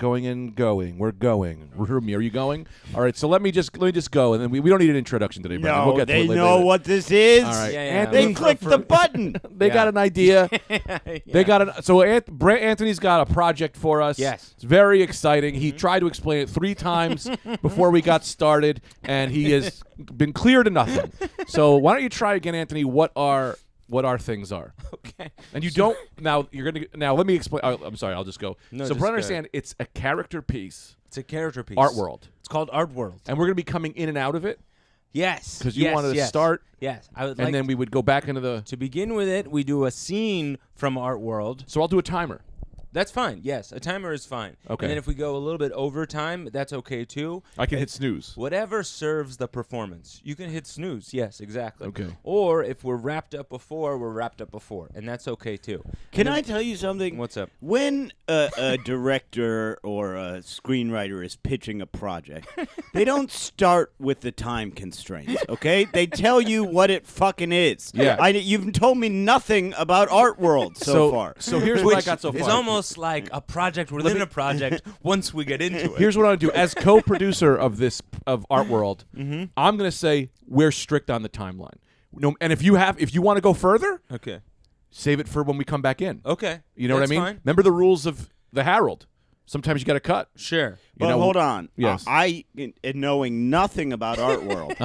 going and going. We're going. Rumi, are you going? All right, so let me just go, and then we don't need an introduction today, Brandon. We'll get to it later. They know what this is. All right. Yeah. They clicked the button. They got an idea. Yeah. They got so Anthony's got a project for us. Yes. It's very exciting. He tried to explain it 3 times before we got started, and he has been clear to nothing. So why don't you try again, Anthony, what our things are. Okay. And you don't now let me explain. I'm sorry, I'll just go. No, so just for go understand, it's a character piece. It's a character piece. Art world. It's called Art World. And we're going to be coming in and out of it. Yes. Because you wanted to start. Yes. I would and then we would go back into the... To begin with it, we do a scene from Art World. So I'll do a timer. That's fine. Yes, a timer is fine. Okay. And then if we go a little bit over time, that's okay too. I can hit snooze. Whatever serves the performance. You can hit snooze. Yes, exactly. Okay. Or if we're wrapped up before, we're wrapped up before, and that's okay too. Can I tell you something? What's up? When a director or a screenwriter is pitching a project, they don't start with the time constraints, okay? They tell you what it fucking is. Yeah. You've told me nothing about Art World so far. So here's what I got so far. It's almost like a project within a project once we get into it. Here's what I'm going to do. As co-producer of Art World, I'm going to say we're strict on the timeline. No, and if you want to go further, Okay. save it for when we come back in. Okay. You know what I That's mean? Fine. Remember the rules of the Herald. Sometimes you got to cut. Sure. But hold on. Yes. I knowing nothing about Art World,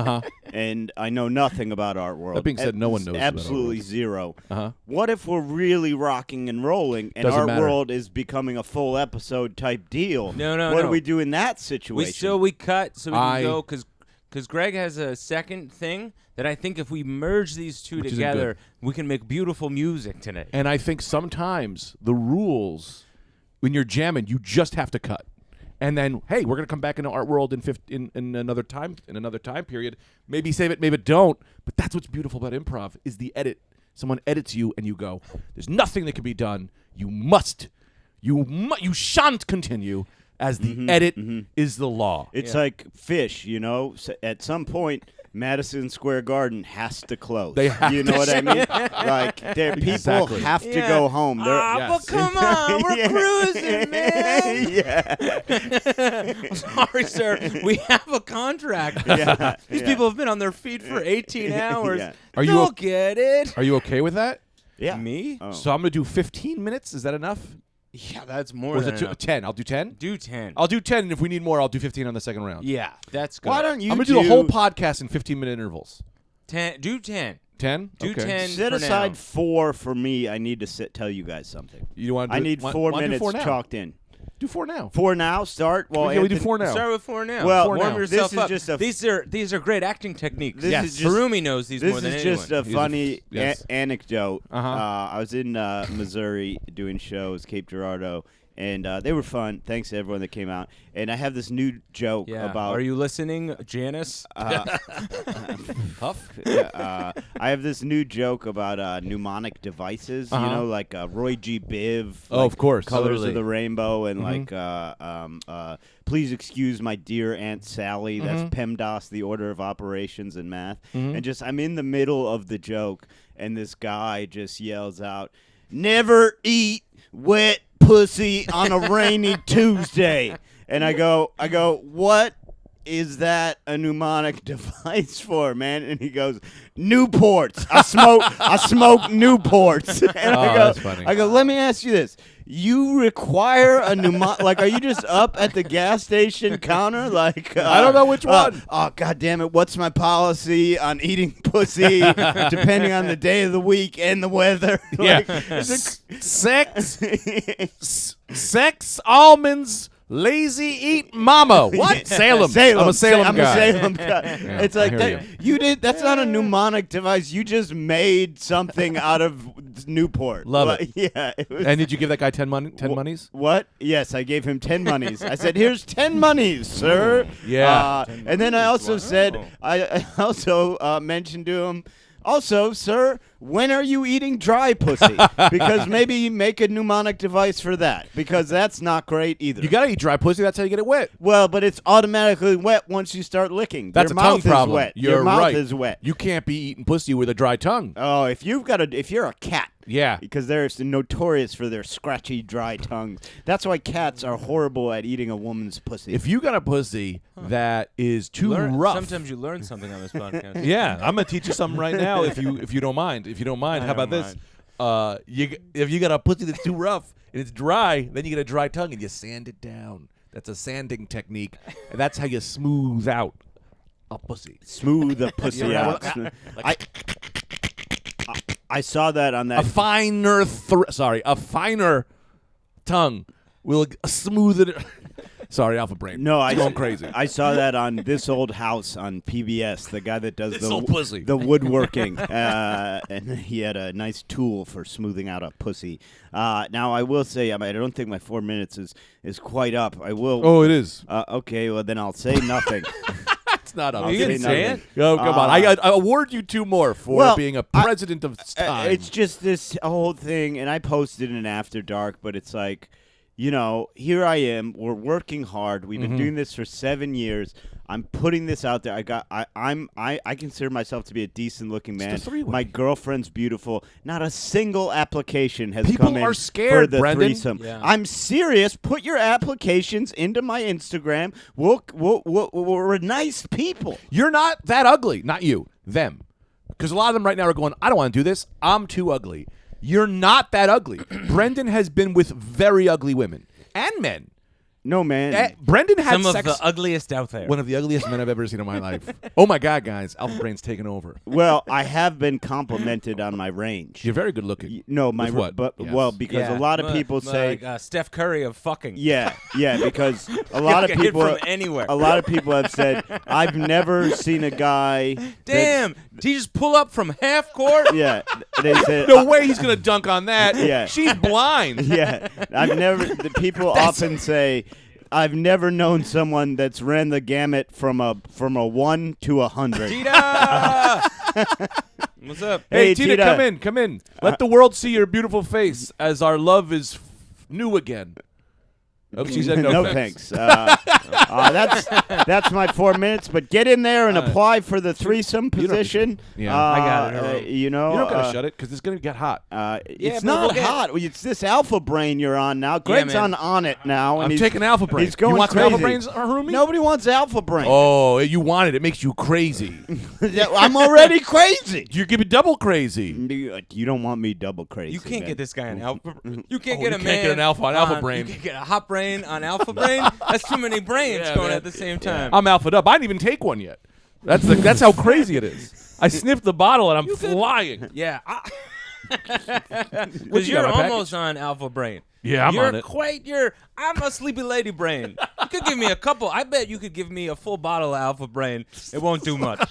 and I know nothing about Art World. That being said, no one knows about Art absolutely World. zero. Uh-huh. What if we're really rocking and rolling, and Doesn't Art matter. World is becoming a full episode type deal? No. What do we do in that situation? We cut so we can go because Greg has a second thing that I think if we merge these two Which isn't together, good. we can make beautiful music tonight. And I think sometimes the rules, when you're jamming, you just have to cut. And then, hey, we're gonna come back into Art World in another time period. Maybe save it, maybe don't. But that's what's beautiful about improv is the edit. Someone edits you, and you go, "There's nothing that can be done. You shan't continue." As the edit is the law. It's like fish, you know. At some point, Madison Square Garden has to close. They have you know what I mean? Like, people Exactly. have to go home. But come on, we're cruising, man. Yeah. Sorry, sir. We have a contract. Yeah. These people have been on their feet for 18 hours. Yeah. They'll get it. Are you okay with that? Yeah. Me? Oh. So I'm gonna do 15 minutes. Is that enough? Yeah, that's more Or is than it enough. 10? I'll do 10. Do 10. I'll do 10, and if we need more, I'll do 15 on the second round. Yeah, that's good. Why don't you I'm gonna do the whole podcast in 15-minute intervals. 10? Do 10. 10? Do okay. 10. set for aside now. 4 for me? I need to tell you guys something. You want? I need 4 minutes chalked in. Do 4 now. 4 now. Start. Well, Yeah, we do Anthony- 4 now. Start with 4 now. Well, Warm now. yourself this is up. just a- These are great acting techniques. This is just- Harumi knows these This more than is anyone. just a He's funny yes. anecdote. Uh-huh. I was in Missouri doing shows, Cape Girardeau, and they were fun. Thanks to everyone that came out. And I have this new joke Yeah. about. Are you listening, Janice? Huff. I have this new joke about mnemonic devices. You know, like Roy G. Biv. Oh, like of course. Colors Totally. of the Rainbow, and please excuse my dear Aunt Sally. That's PEMDAS, the Order of Operations in Math. And just I'm in the middle of the joke, and this guy just yells out, "Never eat wet pussy on a rainy Tuesday." And I go, what is that a mnemonic device for, man? And he goes, Newports. I smoke Newports. And that's funny. I go, let me ask you this. You require a mnemonic, like, are you just up at the gas station counter? Like, I don't know which one. Oh, God damn it. What's my policy on eating pussy depending on the day of the week and the weather? Like, Sex, almonds, lazy eat mama. What? Salem. I'm a Salem guy. I'm a Salem guy. Yeah, It's like I hear that, you did. That's not a mnemonic device. You just made something out of Newport. Love Like, Yeah. It was, And did you give that guy 10 monies? what? Yes, I gave him 10 monies. I said, "Here's 10 monies, sir." Yeah. And then I also said, I also mentioned to him, also, sir, when are you eating dry pussy? Because maybe make a mnemonic device for that, because that's not great either. You gotta eat dry pussy. That's how you get it wet. Well, but it's automatically wet once you start licking. That's Your a tongue mouth problem. Is wet. You're Your mouth right. is wet. You can't be eating pussy with a dry tongue. Oh, if you're a cat. Yeah. Because they're notorious for their scratchy, dry tongues. That's why cats are horrible at eating a woman's pussy. If you got a pussy that is too rough, Sometimes you learn something on this podcast. yeah, I'm gonna teach you something right now. If you don't mind, how about this? If you got a pussy that's too rough and it's dry, then you get a dry tongue and you sand it down. That's a sanding technique, and that's how you smooth out a pussy. Smooth the pussy out. I saw that on that. A finer tongue will smooth it. Sorry, Alpha Brain. No, It's going crazy. I saw that on This Old House on PBS. The guy that does Old pussy. the woodworking, and he had a nice tool for smoothing out a pussy. Now I will say, I don't think my 4 minutes is quite up. I will. Oh, it is. Okay, well then I'll say nothing. It's not up. You can say it. Oh, come on. I award you 2 more for being a president of time. It's just this whole thing, and I posted in After Dark, but it's like, here I am. We're working hard. We've been doing this for 7 years. I'm putting this out there. I consider myself to be a decent looking man. My girlfriend's beautiful. Not a single application has People come in are scared, for the Brendan. threesome. Yeah. I'm serious. Put your applications into my Instagram. We're nice people. You're not that ugly. Not you. Them. Because a lot of them right now are going, I don't want to do this. I'm too ugly. You're not that ugly. Brendan has been with very ugly women and men. No, man. Brendan had Some sex. of the ugliest out there. One of the ugliest men I've ever seen in my life. Oh my God, guys! Alpha Brain's taken over. Well, I have been complimented on my range. You're very good looking. No, my With what? but Yes. well, because a lot of people say, like, Steph Curry of fucking. yeah, because a lot of Get hit people from anywhere. A lot of people have said, I've never seen a guy. Damn! Did he just pull up from half court? Yeah, they said. No way he's gonna dunk on that. Yeah. She's blind. Yeah, I've never. The people often say, I've never known someone that's ran the gamut from a 1 to 100. Tita! What's up? Hey, Hey, Tina, Tita. come in. Let the world see your beautiful face as our love is new again. Oh, she said no thanks. That's my 4 minutes. But get in there and apply for the threesome position. Yeah, I got it. You don't gotta shut it because it's gonna get hot. It's but not we'll get- hot. It's this Alpha Brain you're on now. Greg's man. on it now. And I'm he's taking Alpha Brain. He's going you want some crazy. Alpha Brains, Harumi? Nobody wants Alpha Brain. Oh, you want it. It makes you crazy. I'm already crazy. You give me double crazy. You don't want me double crazy. You can't man. get this guy an alpha. You can't Oh, get you a can't man get an alpha on Alpha Brain. You can get a hot brain on Alpha Brain. That's too many brains Yeah, going man. at the same time. I'm alphaed up. I didn't even take one yet. That's how crazy it is. I sniffed the bottle and I'm flying. Yeah. What Because you you're got, my almost on Alpha Brain. Yeah, I'm you're on it. I'm a sleepy lady brain. You could give me a couple. I bet you could give me a full bottle of Alpha Brain. It won't do much.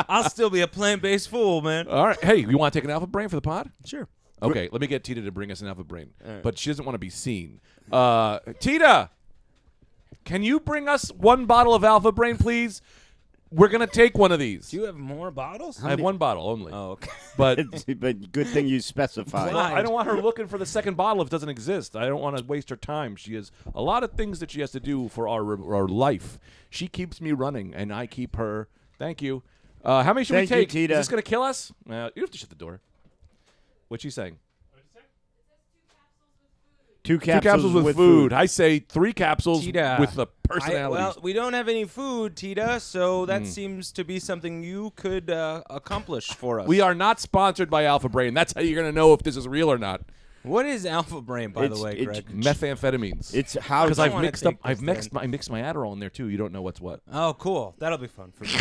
I'll still be a plant-based fool, man. All right. Hey, you want to take an Alpha Brain for the pod? Sure. Okay, let me get Tita to bring us an Alpha Brain. But she doesn't want to be seen. Tita, can you bring us 1 bottle of Alpha Brain, please? We're going to take one of these. Do you have more bottles? I have 1 bottle only. Oh, okay. But But good thing you specified. well, I don't want her looking for the second bottle if it doesn't exist. I don't want to waste her time. She has a lot of things that she has to do for our life. She keeps me running, and I keep her. Thank you. How many should Thank we you, take? Tita. Is this going to kill us? You have to shut the door. What's she saying? 2 2 capsules with food. I say 3 capsules Tita, with the personality. Well, we don't have any food, Tita, so that seems to be something you could accomplish for us. We are not sponsored by Alpha Brain. That's how you're going to know if this is real or not. What is Alpha Brain, by the It's- way, it's- Greg? Methamphetamines. It's how because I I've wanna mixed up. take this I mixed my Adderall in there too. You don't know what's what. Oh, cool. That'll be fun for me.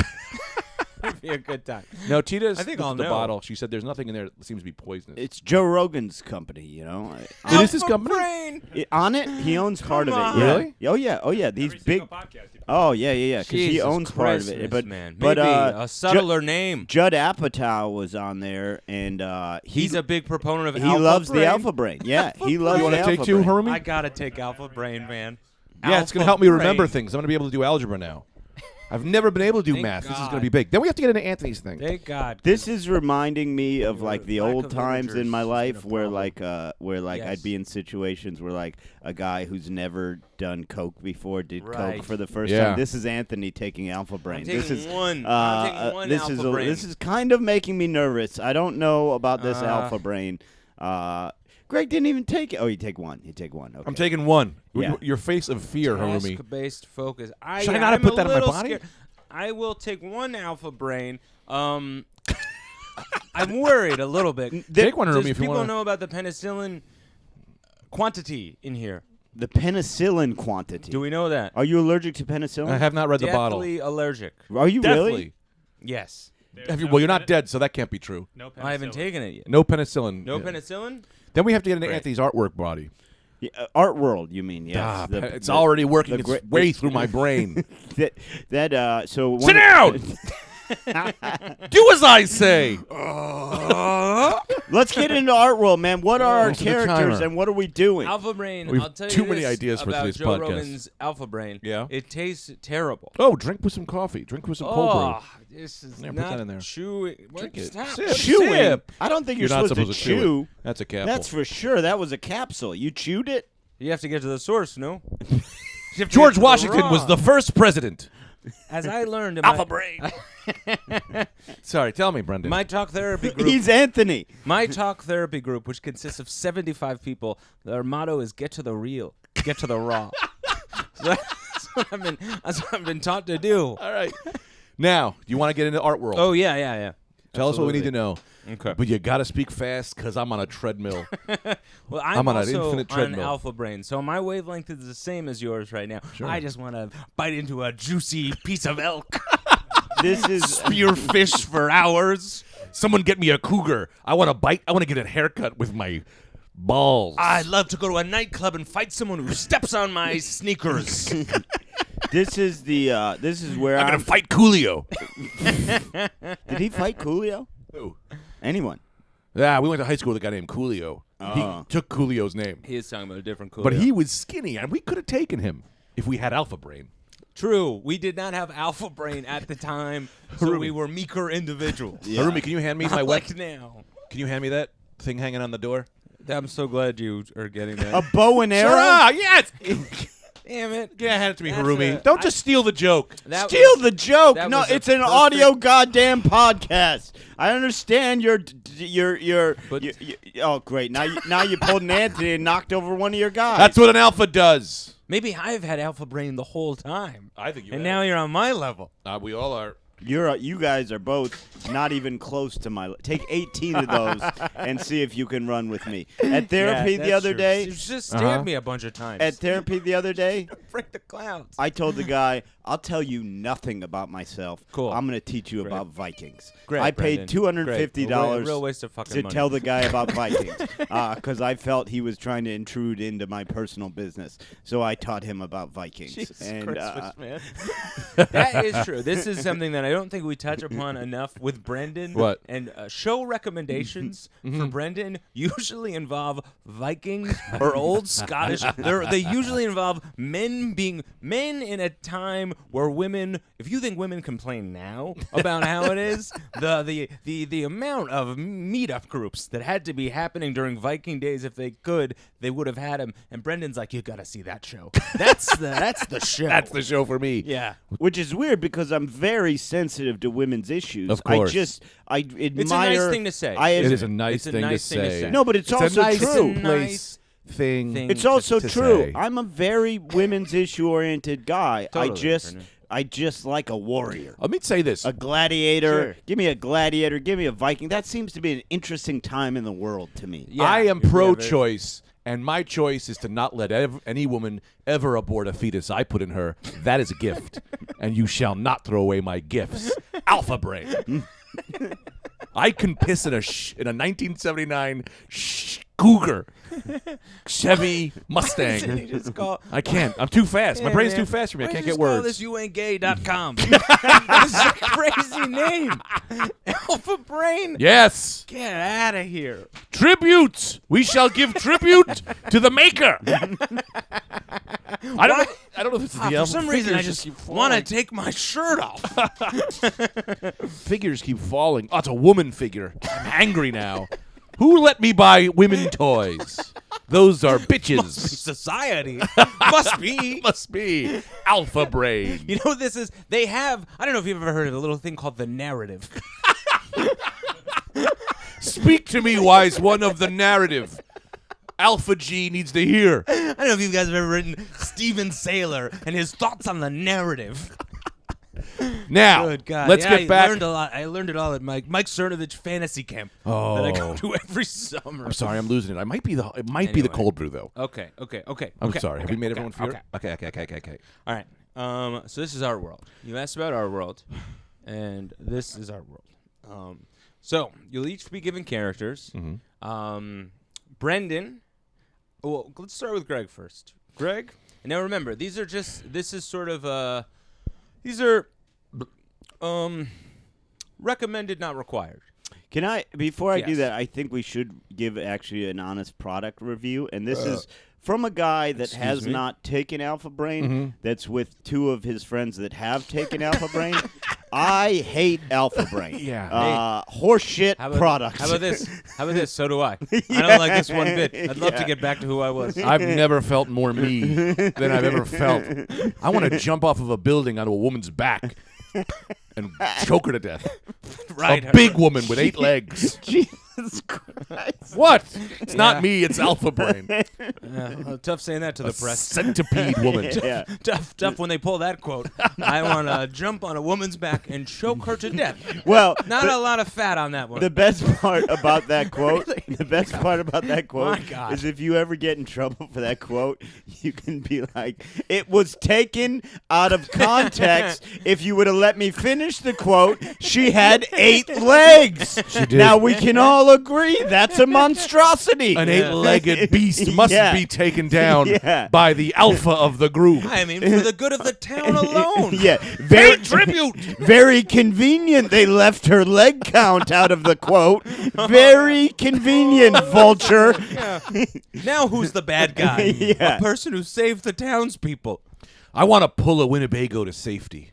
It'll be a good time. No, Tita's I think the I'll know. bottle. She said there's nothing in there that seems to be poisonous. It's Joe Rogan's company, you know. It is his Alpha company? Brain! On it, he owns part of on. it. Yeah. Really? Oh yeah. These big. Oh yeah. Because he Jesus owns part of it. Christmas, But man. but Maybe a subtler name. Judd Apatow was on there, and He's a big proponent of he Alpha loves Brain. the Alpha Brain. Yeah, he loves You want the to take Alpha 2, Brain. Hermie? I gotta take Alpha Brain, man. Yeah, it's going to Alpha help me remember Brain. things. I'm going to be able to do algebra now. I've never been able to do Thank math. This is going to God. be big. Then we have to get into Anthony's thing. Thank God. This is reminding me of like the lack old of times in my literature has life been a where Yes. I'd be in situations where like a guy who's never done coke before did Right. coke for the first Yeah. time. This is Anthony taking Alpha Brain. taking this is one. I'm taking one this Alpha is Brain. this is kind of making me nervous. I don't know about this Alpha Brain. Greg didn't even take it. Oh, you take one. You take one. Okay. I'm taking one. Yeah. Your face of fear, Harumi. Task-based focus. Should I not have I'm put that a on my little body? scared. I will take one Alpha Brain. I'm worried a little bit. Take one, Does Harumi, if you people want. know about the penicillin quantity in here? The penicillin quantity. Do we know that? Are you allergic to penicillin? I have not read the bottle. Deathly allergic. Are you Deathly. really? Yes. Have you, well, you're not dead, so that can't be true. No I haven't penicillin. taken it yet. No penicillin. No Yeah. penicillin? Then we have to get into Great. Anthony's artwork body. Yeah, art world, you mean? Yes. Ah, The- it's the- already working the its great- way through my brain. So one Sit down! Do as I say. Let's get into art world, man. What are our Into the characters timer. and what are we doing? Alpha Brain. We've I'll tell too you many this ideas for about today's Joe podcast. Rogan's Alpha Brain. Yeah? It tastes terrible. Oh, drink with some coffee. Drink with some cold brew. Oh, this is Yeah, put not that in there. chewing. Drink it. Stop. Sip. Chewing? Sip. I don't think You're you're, not supposed to chew chew. it. That's a capsule. That's for sure. That was a capsule. You chewed it? You have to get to the source, no? You have to get George to the Washington raw. was the first president. As I learned in Alpha Brain. Sorry, tell me, Brendan. my talk therapy group. He's Anthony. My talk therapy group, which consists of 75 people, their motto is "Get to the real, get to the raw." So that's what I've been taught to do. All right. Now, you want to get into art world? Oh yeah. Tell us what we need to know. Okay. But you got to speak fast because I'm on a treadmill. Well, I'm on an also infinite treadmill. on Alpha Brain, so my wavelength is the same as yours right now. I just want to bite into a juicy piece of elk, This is spear fish for hours. Someone get me a cougar. I want to bite. I want to get a haircut with my balls. I'd love to go to a nightclub and fight someone who steps on my sneakers. this is where I'm going to fight Coolio. Did he fight Coolio? Who? Anyone? Yeah, we went to high school with a guy named Coolio. Oh. He took Coolio's name. He is talking about a different cool. But he was skinny, and we could have taken him if we had Alpha Brain. True. We did not have Alpha Brain at the time, so Harumi. we were meeker individuals. Yeah. Harumi, can you hand me my Like weapon? now. Can you hand me that thing hanging on the door? I'm so glad you are getting that. A bow and arrow? Yes! Damn it. Yeah, hand it to me, That's Harumi. a- Don't just steal the joke. That Steal the joke. that No, was a it's an perfect- audio goddamn podcast. I understand But- oh great. Now you pulled an Anthony and knocked over one of your guys. That's what an alpha does. Maybe I've had Alpha Brain the whole time. I think you And now you're on my level. we all are. you guys are both not even close to my. Take 18 of those and see if you can run with me. At therapy the other day. You just stabbed me a bunch of times. At therapy the other day, Break the clouds. I told the guy, "I'll tell you nothing about myself. Cool. I'm going to teach you Great. about Vikings." Great, I paid Brendan. $250 Real waste of fucking to money. tell the guy about Vikings because I felt he was trying to intrude into my personal business. So I taught him about Vikings. Jesus and Christmas, man. That is true. This is something that I don't think we touch upon enough with Brendan. What? And show recommendations for Brendan usually involve Vikings or old Scottish. They usually involve men being men in a time where women. If you think women complain now about how it is, the amount of meetup groups that had to be happening during Viking days, if they could, they would have had them. And Brendan's like, you got to see that show. That's the show. That's the show for me. Yeah. which is weird because I'm very sensitive to women's issues. Of course. I admire. It's a nice thing to say. It is a nice It's a thing, nice to, thing to say. say. No, but it's also a nice true. place thing. It's also to true. say. I'm a very women's issue oriented guy. Totally, I just like a warrior. Let me say this. A gladiator. Sure. Give me a gladiator. Give me a Viking. That seems to be an interesting time in the world to me. Yeah, I am yeah, pro-choice, and my choice is to not let any woman ever abort a fetus I put in her. That is a gift, and you shall not throw away my gifts. Alpha Brain. I can piss in a 1979 Cougar, Chevy Mustang. Just call, I can't. I'm too fast. My Yeah, brain's man. too fast for me. I Why can't don't get you just call words. this youaintgay.com. This is a crazy name. Alpha Brain. Yes. Get out of here. Tributes. We shall give tribute to the maker. I don't know. I don't know if this is the For alpha. some reason, I Figures just keep want to falling. take my shirt off. Figures keep falling. Oh, it's a woman figure. I'm angry now. Who let me buy women toys? Those are bitches. Society must be. Must be alpha brain. You know what this is? They have. I don't know if you've ever heard of a little thing called the narrative. Speak to me, wise one of the narrative. Alpha G needs to hear. I don't know if you guys have ever written Steven Saylor and his thoughts on the narrative. Now, Good God. let's Yeah, get back. I learned a lot. I learned it all at Mike Cernovich fantasy camp that I go to every summer. I'm sorry, I'm losing it. It might be the Anyway. cold brew though. Okay. I'm sorry. Have we made okay, everyone feel? okay. Okay. All right. So this is our world. You asked about our world, and this is our world. So you'll each be given characters. Mm-hmm. Brendan. Well, let's start with Greg first. Greg. And now remember, these are just. This is sort of. These are. Recommended, not required. Can I, before I do Yes. that, I think we should give actually an honest product review. And this is from a guy that has me? not taken Alpha Brain, that's with two of his friends that have taken Alpha Brain. I hate Alpha Brain. Yeah. Horseshit products. How about this? So do I. I don't like this one bit. I'd love to get back to who I was. I've never felt more me than I've ever felt. I want to jump off of a building onto a woman's back and choke her to death. Right. A big woman with 8 legs. Jesus Christ. What? It's not Yeah. me. It's Alpha Brain. Tough saying that to the press. Centipede woman. Yeah. Tough when they pull that quote. I want to jump on a woman's back and choke her to death. Well, Not a lot of fat on that one. the best part about that quote, My God. is if you ever get in trouble for that quote, you can be like, it was taken out of context. If you would have let me finish the quote, she had 8 legs. She did. Now we can all agree that's a monstrosity. An 8-legged beast must Yeah. be taken down Yeah. by the alpha of the group. I mean, for the good of the town alone. Yeah, Pay tribute. very convenient. They left her leg count out of the quote. Very convenient, Vulture. Yeah. Now who's the bad guy? Yeah. A person who saved the townspeople. I want to pull a Winnebago to safety.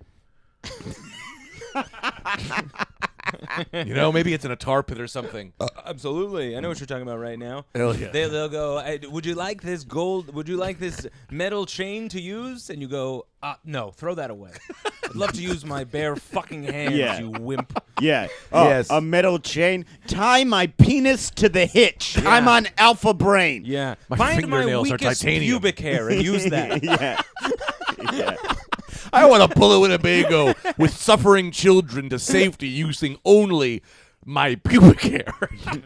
You know, maybe it's in a tar pit or something. Absolutely. I know what you're talking about right now. Hell yeah. They'll go, would you like this metal chain to use? And you go, no, throw that away. I'd love to use my bare fucking hands, Yeah. you wimp. Yeah. Oh, Yes. a metal chain. Tie my penis to the hitch. Yeah. I'm on Alpha Brain. Yeah. My Find my fingernails are weakest titanium. pubic hair and use that. Yeah. Yeah. I want to pull a Winnebago with suffering children to safety using only my pubic hair.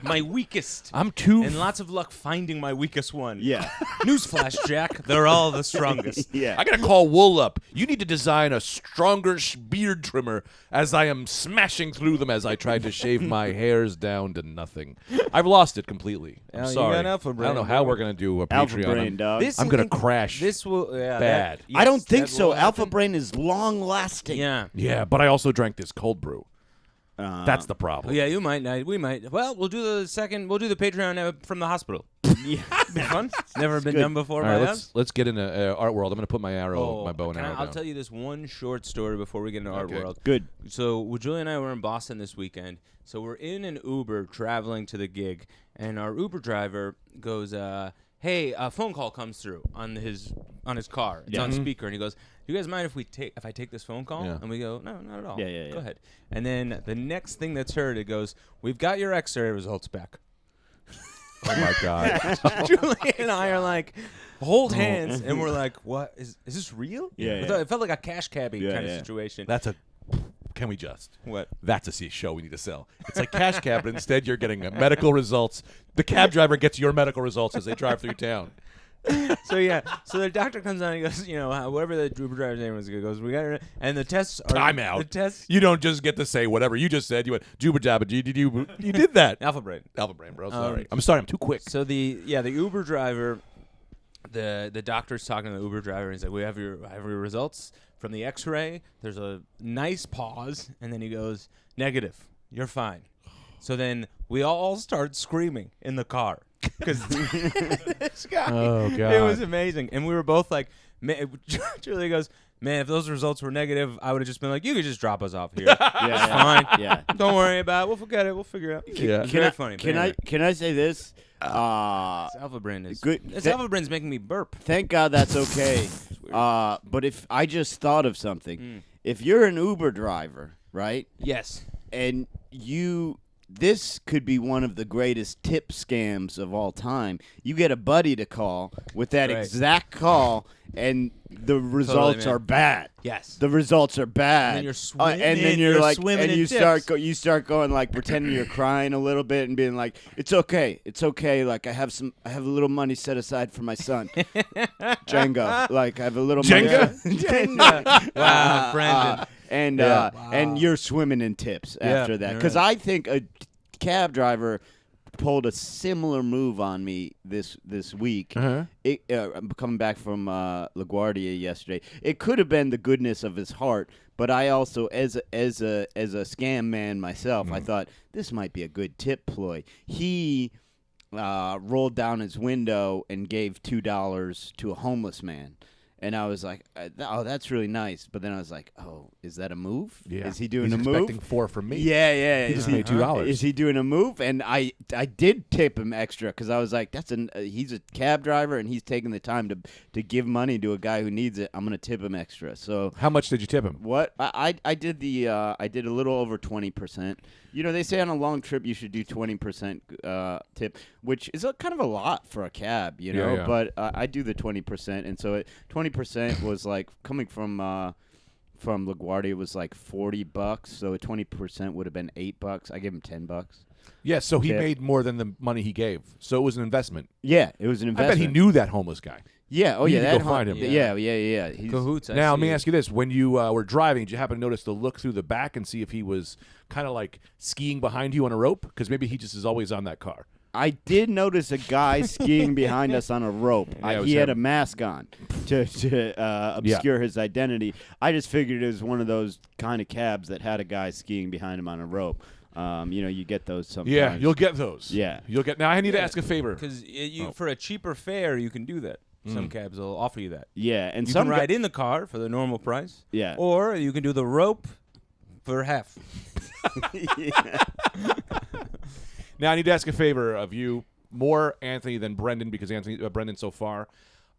My weakest. I'm too. And lots of luck finding my weakest one. Yeah. Newsflash, Jack. They're all the strongest. Yeah. I gotta call Wool up. You need to design a stronger beard trimmer as I am smashing through them as I tried to shave my hairs down to nothing. I've lost it completely. I'm Well, you sorry. got Alpha I don't Brain, know how bro. we're gonna do a Alpha Patreon. Brain, dog. I'm gonna crash. This will Bad. I don't think that so. will Alpha happen. Brain is long lasting. Yeah. Yeah, but I also drank this cold brew. That's the problem. Yeah, you might. We might. Well, we'll do the Patreon from the hospital. Yeah. Be fun. It's never been good. done before All right, by let's us. let's get into art world. I'm gonna put my bow and arrow I'll down. tell you this one short story before we get into art Okay. world. Good. So Julie and I were in Boston this weekend. So we're in an Uber traveling to the gig, and our Uber driver goes, "Hey, a phone call comes through on his car. It's on speaker." And he goes, "Do you guys mind if I take this phone call?" Yeah. And we go, "No, not at all. Yeah. Go ahead." And then the next thing that's heard, it goes, "We've got your X-ray results back." Oh my god. Julie and I are like, hold hands, and we're like, "What is this real?" Yeah, It felt like a cash cabbie kind of yeah. situation. Can we just? What? That's a show we need to sell. It's like Cash Cab, but instead you're getting medical results. The cab driver gets your medical results as they drive through town. So the doctor comes on and he goes, whatever the Uber driver's name was, he goes, "We got it," and the tests are Time out. The tests, You don't just get to say whatever you just said. You went jubba jabba you did that. Alpha Brain. Alpha brain, bro. Sorry. I'm sorry. I'm too quick. So the Uber driver, the doctor's talking to the Uber driver, and he's like, "We have your results from the X-ray." There's a nice pause, and then he goes, "Negative. You're fine." So then we all start screaming in the car because this guy. Oh, God. It was amazing, and we were both like, Julia goes, man, if those results were negative, I would have just been like, you could just drop us off here. It's fine. Yeah. Don't worry about it. We'll forget it. We'll figure it out. Yeah. It's very funny. Can I say this? This Alpha Brain is Good. This Alpha Brain's making me burp. Thank God that's okay. But if I just thought of something, if you're an Uber driver, right? Yes. And this could be one of the greatest tip scams of all time. You get a buddy to call with that Right. exact call, and the results man. are bad. Yes. The results are bad. And then you're swimming. and then you're like, swimming and in you tips. start going like pretending you're crying a little bit and being like, it's okay. Like I have a little money set aside for my son, Jenga. Like I have a little Jenga? money. Jenga. Wow, Brandon. And you're swimming in tips after that. you're Because right. I think a cab driver pulled a similar move on me this week. Uh-huh. I'm coming back from LaGuardia yesterday. It could have been the goodness of his heart, but I also, as a scam man myself, I thought this might be a good tip ploy. He rolled down his window and gave $2 to a homeless man. And I was like, oh, that's really nice. But then I was like, oh, is that a move? Yeah. Is he doing He's a move? expecting 4 from me. Yeah. He just made $2. Is he doing a move? And I did tip him extra because I was like, he's a cab driver and he's taking the time to give money to a guy who needs it. I'm gonna tip him extra. So How much did you tip him? what I did I did a little over 20%. You know, they say on a long trip you should do 20% tip, which is kind of a lot for a cab, you know. Yeah. But I do the 20%, and so 20% was like coming from LaGuardia was like $40, so 20% would have been $8. I gave him $10. Yeah, so he Tip. made more than the money he gave. So it was an investment. Yeah, it was an I investment. bet he knew that homeless guy. Yeah. Oh, You yeah. need to That go find him. Yeah. He's, Cahoots. Now, let me ask you this. When you were driving, did you happen to notice to look through the back and see if he was kind of like skiing behind you on a rope? Because maybe he just is always on that car. I did notice a guy skiing behind us on a rope. Yeah, it was he had him. a mask on to obscure his identity. I just figured it was one of those kind of cabs that had a guy skiing behind him on a rope. You get those sometimes. Yeah, you'll get those. Yeah. You'll get. Now, I need to ask a favor. Because for a cheaper fare, you can do that. Some cabs will offer you that. Yeah, and You some can guy- ride in the car for the normal price. Yeah. Or you can do the rope for half. Now, I need to ask a favor of you, more Anthony than Brendan, because Brendan so far,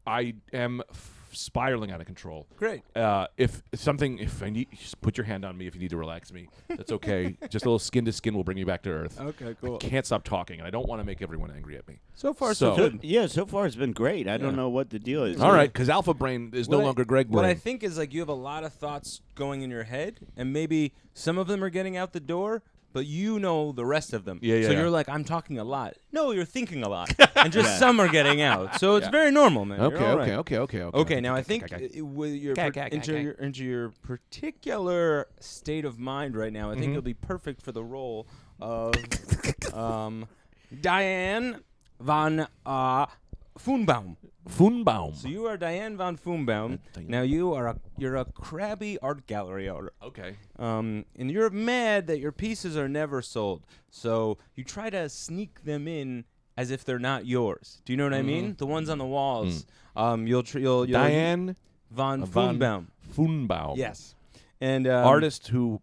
I am spiraling out of control. Great. If I need, just put your hand on me if you need to relax me. That's okay. Just a little skin to skin will bring me back to earth. Okay, cool. I can't stop talking, and I don't want to make everyone angry at me. So far, so So- good. Yeah, so far it's been great. I don't Yeah. know what the deal is. All right, because Alpha Brain is no longer Greg Brain. What I think is like you have a lot of thoughts going in your head, and maybe some of them are getting out the door, but you know the rest of them. Yeah, So yeah. you're like, I'm talking a lot. No, you're thinking a lot, and just some are getting out. So it's very normal, man. You're all right. Okay. Okay, now I think with your into your particular state of mind right now, I think it'll be perfect for the role of Diane von Foonbaum. Foonbaum. So you are Diane von Foonbaum. Now you're a Cabbie art gallery owner. Okay. And you're mad that your pieces are never sold. So you try to sneak them in as if they're not yours. Do you know what I mean? The ones on the walls. You'll Diane von von Foonbaum. Foonbaum. Yes. And Artist who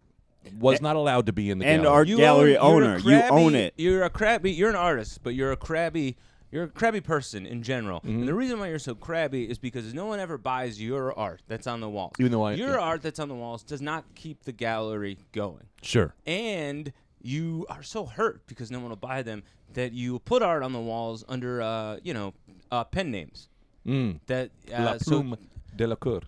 was not allowed to be in the And gallery. art gallery owner. You own it. You're a crabby. You're an artist, but you're a crabby. You're a crabby person in general. And the reason why you're so crabby is because no one ever buys your art that's on the walls. Even though your art that's on the walls does not keep the gallery going. Sure. And you are so hurt because no one will buy them that you put art on the walls under, pen names. That La Plume de la Cour.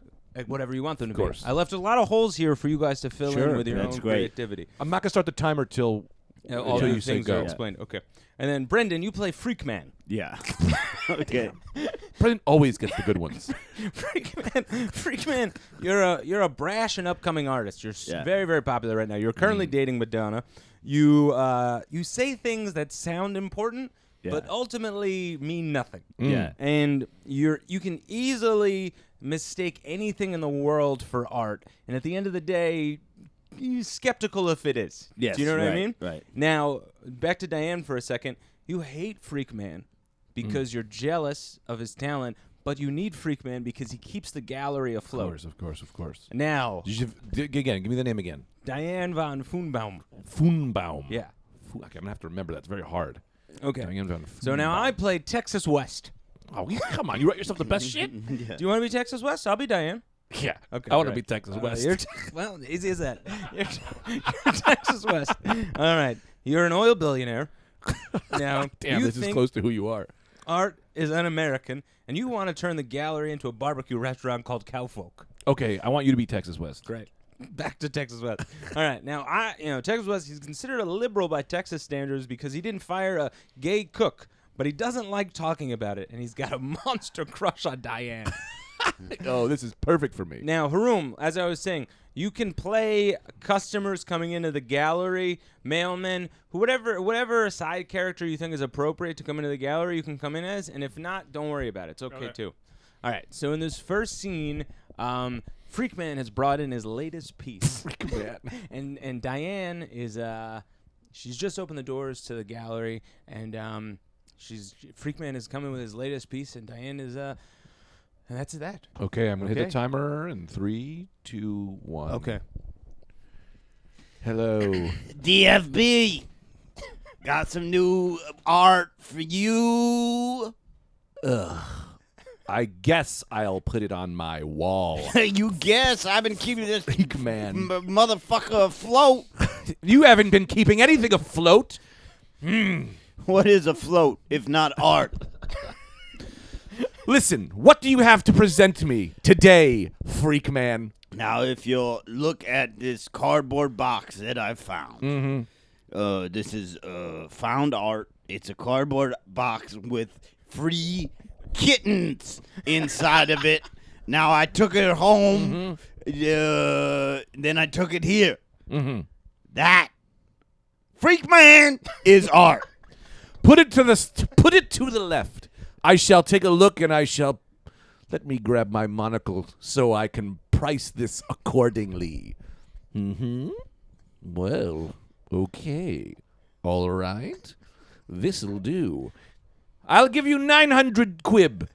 whatever you want them to be. course. I left a lot of holes here for you guys to fill in with your that's own great. creativity. I'm not gonna start the timer till All until the you say things go. are explained. Okay. And then Brendan, you play Freak Man. Yeah. Okay. Brendan always gets the good ones. Freak Man, you're a brash and upcoming artist. You're very, very popular right now. You're currently dating Madonna. You say things that sound important, but ultimately mean nothing. Yeah. And you can easily mistake anything in the world for art, and at the end of the day, you're skeptical if it is. Yes, Do you know what I right, mean? right. Now, back to Diane for a second. You hate Freak Man because you're jealous of his talent, but you need Freakman because he keeps the gallery afloat. Of course. Now, Again, give me the name again. Diane von Foonbaum. Foonbaum. Yeah. I'm going to have to remember that. It's very hard. Okay. Diane von So now Foonbaum. I play Texas West. Oh, come on. You write yourself the best shit? Yeah. Do you want to be Texas West? I'll be Diane. Yeah. Okay. I want to great. be Texas West. Well, easy as that. You're Texas West. All right. You're an oil billionaire. Now, Damn, you this is think close to who you are. art is un-American, and you want to turn the gallery into a barbecue restaurant called Cowfolk. Okay, I want you to be Texas West. Great. Back to Texas West. All right. Now, Texas West, he's considered a liberal by Texas standards because he didn't fire a gay cook, but he doesn't like talking about it, and he's got a monster crush on Diane. Oh, this is perfect for me. Now, Haroom, as I was saying, you can play customers coming into the gallery, mailmen, whatever side character you think is appropriate to come into the gallery, you can come in as, and if not, don't worry about it. It's okay too. All right, so in this first scene, Freakman has brought in his latest piece. Freakman. and Diane is, she's just opened the doors to the gallery, and Freakman is coming with his latest piece, and Diane is, and that's that. Okay, I'm going to hit Okay. the timer in 3, 2, 1. Okay. Hello. DFB, got some new art for you. I guess I'll put it on my wall. You guess I've been keeping this Freakman. motherfucker afloat. You haven't been keeping anything afloat. What is afloat if not art? Listen, what do you have to present me today, Freakman? Now, if you'll look at this cardboard box that I found, this is found art. It's a cardboard box with free kittens inside of it. Now, I took it home. Then I took it here. That Freakman is art. Put it to the left. I shall take a look, and I shall let me grab my monocle so I can price this accordingly. Well, okay. All right. This'll do. I'll give you 900 quib.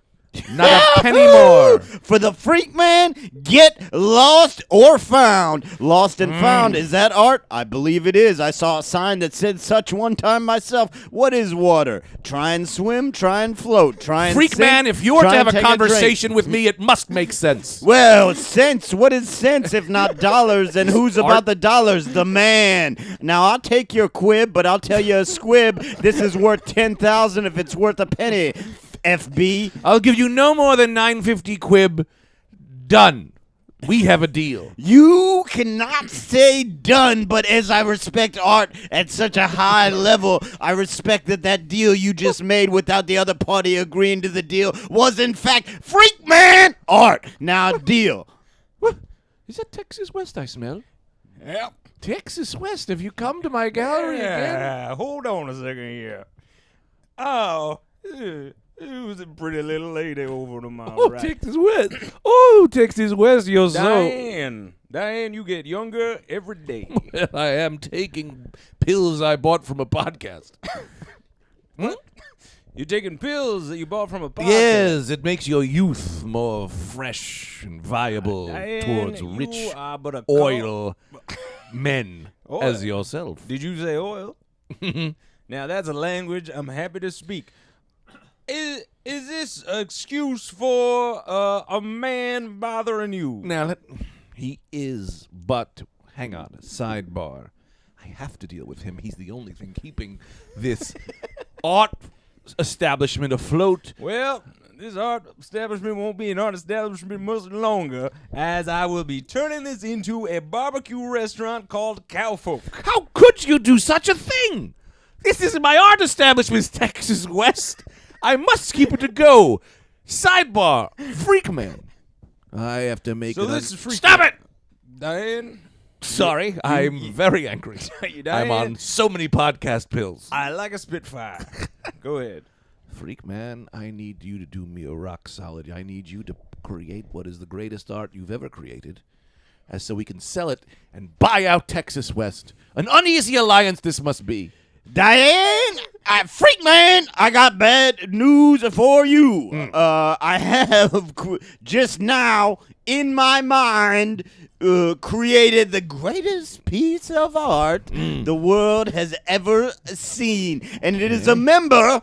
Not a penny more. For the Freakman, get lost or found. Lost and found. Is that art? I believe it is. I saw a sign that said such one time myself. What is water? Try and swim, try and float, try and Freakman, sink, if you're to try have and a take drink. conversation with me, it must make sense. Well, sense. What is sense if not dollars? And who's about Art. the dollars? The man. Now, I'll take your quib, but I'll tell you a squib. This is worth 10,000 if it's worth a penny. FB. I'll give you no more than 950 quib. Done. We have a deal. You cannot say done, but as I respect art at such a high level, I respect that deal you just made without the other party agreeing to the deal was in fact Freakman art. Now deal. What? Is that Texas West I smell? Yep. Texas West, have you come to my gallery again? Yeah, hold on a second here. Oh, who's a pretty little lady over to my Oh, right? Texas West. Oh, Texas West, you're Diane, you get younger every day. so... I am taking pills I bought from a podcast. You're taking pills that you bought from a podcast. Yes, it makes your youth more fresh and viable Diane, towards you rich are but a oil men Oil. as yourself. Did you say oil? Now that's a language I'm happy to speak. Is this an excuse for a man bothering you? Now, he is, but hang on, sidebar. I have to deal with him. He's the only thing keeping this art establishment afloat. Well, this art establishment won't be an art establishment much longer, as I will be turning this into a barbecue restaurant called Cowfolk. How could you do such a thing? This is my art establishment, Texas West. I must keep it to go. Sidebar, Freakman. I have to make So it. this is Freakman. Stop it! Diane, Sorry, I'm very angry. You I'm Diane? on so many podcast pills. I like a Spitfire. Go ahead. Freakman, I need you to do me a rock solid. I need you to create what is the greatest art you've ever created, as so we can sell it and buy out Texas West. An uneasy alliance this must be. Diane, freak man, I got bad news for you. I have just now in my mind created the greatest piece of art the world has ever seen, and it is a member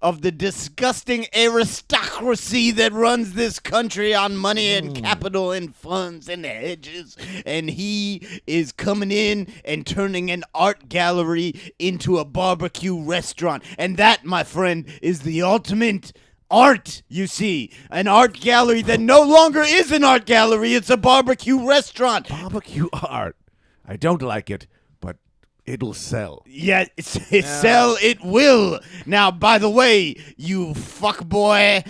of the disgusting aristocracy that runs this country on money and capital and funds and hedges. And he is coming in and turning an art gallery into a barbecue restaurant. And that, my friend, is the ultimate art, you see. An art gallery that no longer is an art gallery. It's a barbecue restaurant. Barbecue art. I don't like it, but it'll sell. Yeah, sell it will. Now, by the way, you fuckboy,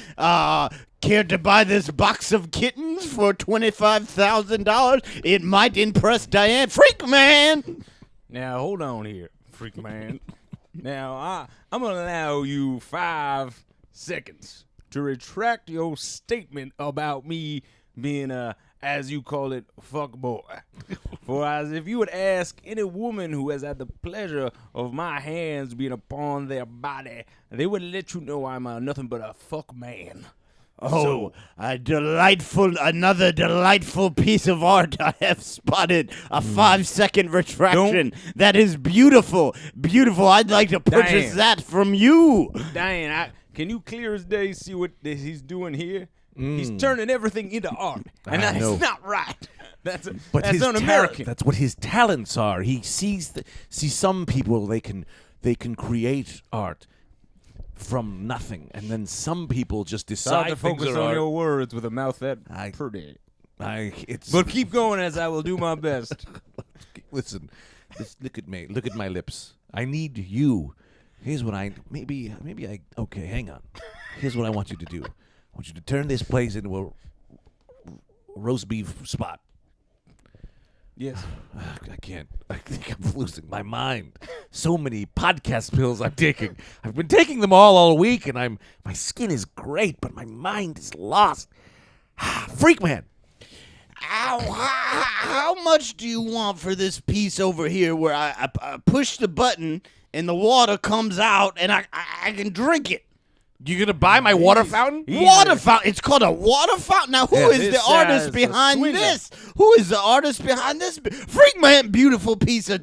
care to buy this box of kittens for $25,000? It might impress Diane. Freak man! Now, hold on here, freak man. Now, I'm going to allow you 5 seconds to retract your statement about me being a, as you call it, fuckboy. For as if you would ask any woman who has had the pleasure of my hands being upon their body, they would let you know I'm nothing but a fuck man. Oh, another delightful piece of art I have spotted. A 5-second retraction. That is beautiful. Beautiful. I'd like to purchase that from you. Diane, can you clear as day see what he's doing here? He's turning everything into art, and that's not right. That's un-American. That's what his talents are. He sees some people they can create art from nothing, and then some people just decide to things focus are on art. your words with a mouth that pretty. It's But keep going, as I will do my best. Listen, look at me. Look at my lips. I need you. Here's what okay, hang on. Here's what I want you to do. I want you to turn this place into a roast beef spot. Yes. I can't. I think I'm losing my mind. So many podcast pills I'm taking. I've been taking them all week, and my skin is great, but my mind is lost. Freak man. How much do you want for this piece over here where I push the button and the water comes out and I can drink it? You gonna buy my water fountain? Water fountain. It's called a water fountain. Now, who is the artist behind this? Who is the artist behind this? Freak man, beautiful piece of